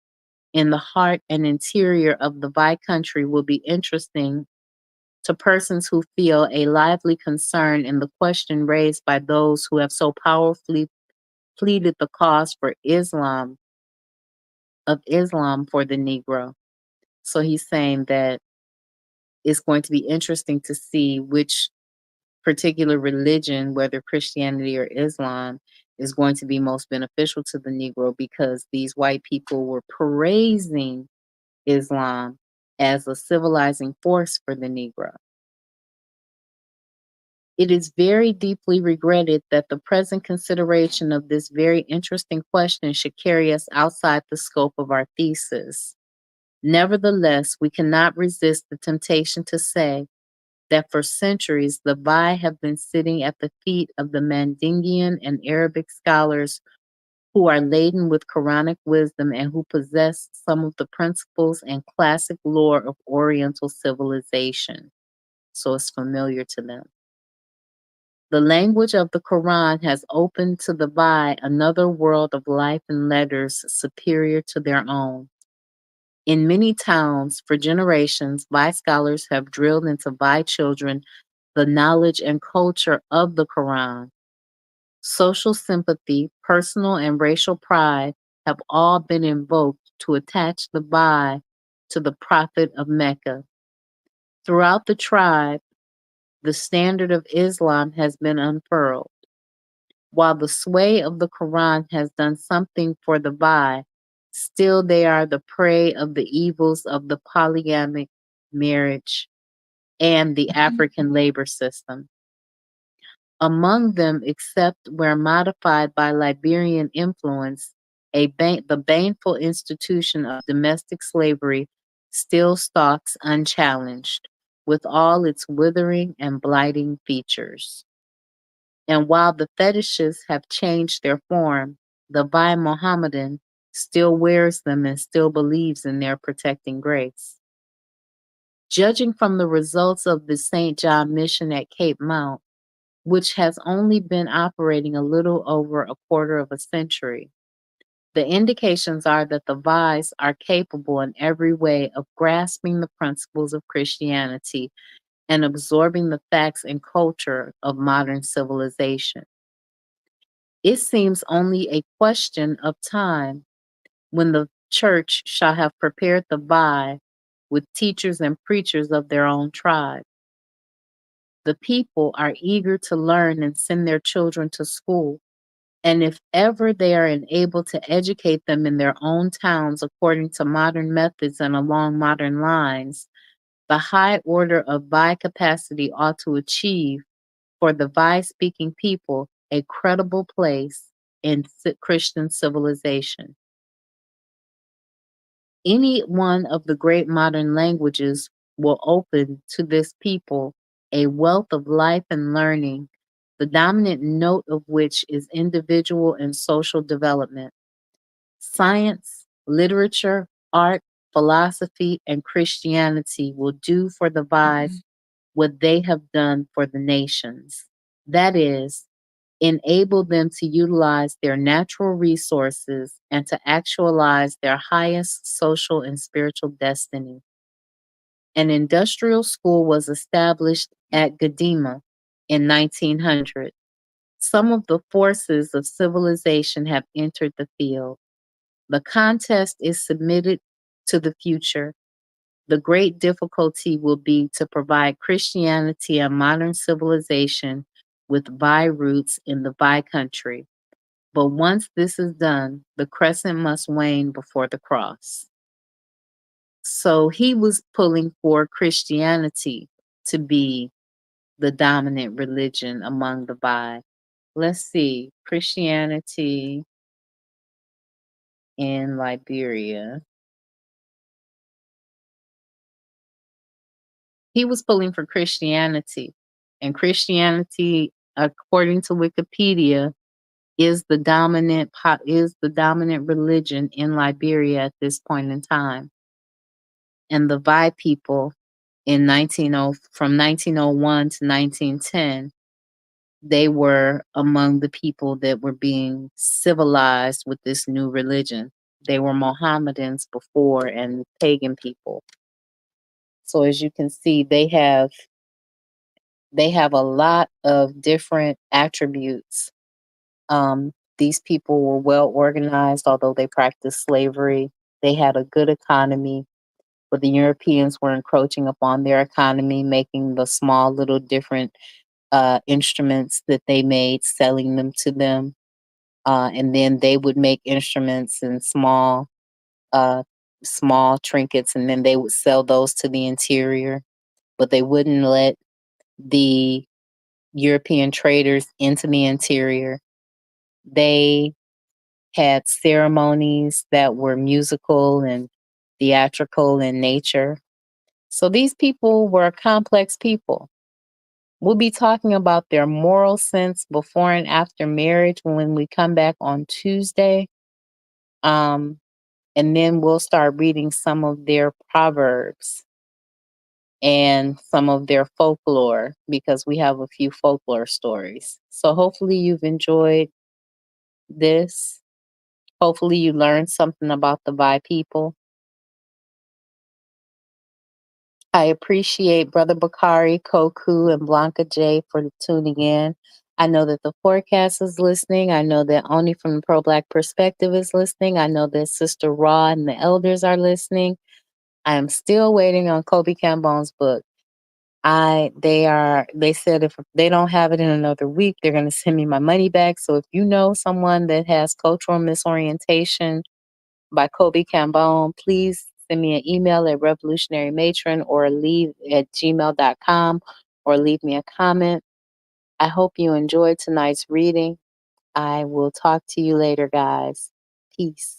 in the heart and interior of the Vai country will be interesting to persons who feel a lively concern in the question raised by those who have so powerfully pleaded the cause for Islam for the Negro. So he's saying that it's going to be interesting to see which particular religion, whether Christianity or Islam, is going to be most beneficial to the Negro, because these white people were praising Islam as a civilizing force for the Negro. It is very deeply regretted that the present consideration of this very interesting question should carry us outside the scope of our thesis. Nevertheless, we cannot resist the temptation to say that for centuries the Vai have been sitting at the feet of the Mandingian and Arabic scholars who are laden with Quranic wisdom and who possess some of the principles and classic lore of Oriental civilization. So it's familiar to them. The language of the Quran has opened to the Vai another world of life and letters superior to their own. In many towns, for generations, Vai scholars have drilled into Vai children the knowledge and culture of the Quran. Social sympathy, personal and racial pride have all been invoked to attach the Vai to the Prophet of Mecca. Throughout the tribe, the standard of Islam has been unfurled. While the sway of the Quran has done something for the Vai, still they are the prey of the evils of the polygamic marriage and the African labor system. Among them, except where modified by Liberian influence, the baneful institution of domestic slavery still stalks unchallenged, with all its withering and blighting features. And while the fetishes have changed their form, the Vai Mohammedan still wears them and still believes in their protecting grace. Judging from the results of the St. John Mission at Cape Mount, which has only been operating a little over a quarter of a century, the indications are that the Vais are capable in every way of grasping the principles of Christianity and absorbing the facts and culture of modern civilization. It seems only a question of time when the church shall have prepared the Vai with teachers and preachers of their own tribe. The people are eager to learn and send their children to school, and if ever they are enabled to educate them in their own towns according to modern methods and along modern lines, the high order of Vai capacity ought to achieve for the Vai speaking people a credible place in Christian civilization. Any one of the great modern languages will open to this people a wealth of life and learning, the dominant note of which is individual and social development. Science, literature, art, philosophy, and Christianity will do for the Vais what they have done for the nations. That is, enable them to utilize their natural resources and to actualize their highest social and spiritual destiny. An industrial school was established at Gadima in 1900. Some of the forces of civilization have entered the field. The contest is submitted to the future. The great difficulty will be to provide Christianity and modern civilization with Vai roots in the Vai country. But once this is done, the crescent must wane before the cross. So he was pulling for Christianity to be the dominant religion among the Vai. Let's see, Christianity in Liberia. He was pulling for Christianity, and Christianity, according to Wikipedia, is the dominant religion in Liberia at this point in time. And the Vai people from 1901 to 1910, they were among the people that were being civilized with this new religion. They were Mohammedans before and pagan people. So as you can see, they have a lot of different attributes. These people were well organized, although they practiced slavery. They had a good economy, but the Europeans were encroaching upon their economy, making the small little different instruments that they made, selling them to them. And then they would make instruments and uh, small trinkets, and then they would sell those to the interior. But they wouldn't let the European traders into the interior. They had ceremonies that were musical and theatrical in nature. So these people were complex people. We'll be talking about their moral sense before and after marriage when we come back on Tuesday. And then we'll start reading some of their proverbs and some of their folklore because we have a few folklore stories. So hopefully you've enjoyed this. Hopefully you learned something about the Vai people. I appreciate Brother Bakari, Koku, and Blanca J for tuning in. I know that the forecast is listening. I know that Oni from the Pro Black Perspective is listening. I know that Sister Raw and the elders are listening. I am still waiting on Kobe Cambone's book. They said if they don't have it in another week, they're going to send me my money back. So if you know someone that has Cultural Misorientation by Kobe Cambone, please send me an email at revolutionarymatron or leave at gmail.com or leave me a comment. I hope you enjoyed tonight's reading. I will talk to you later, guys. Peace.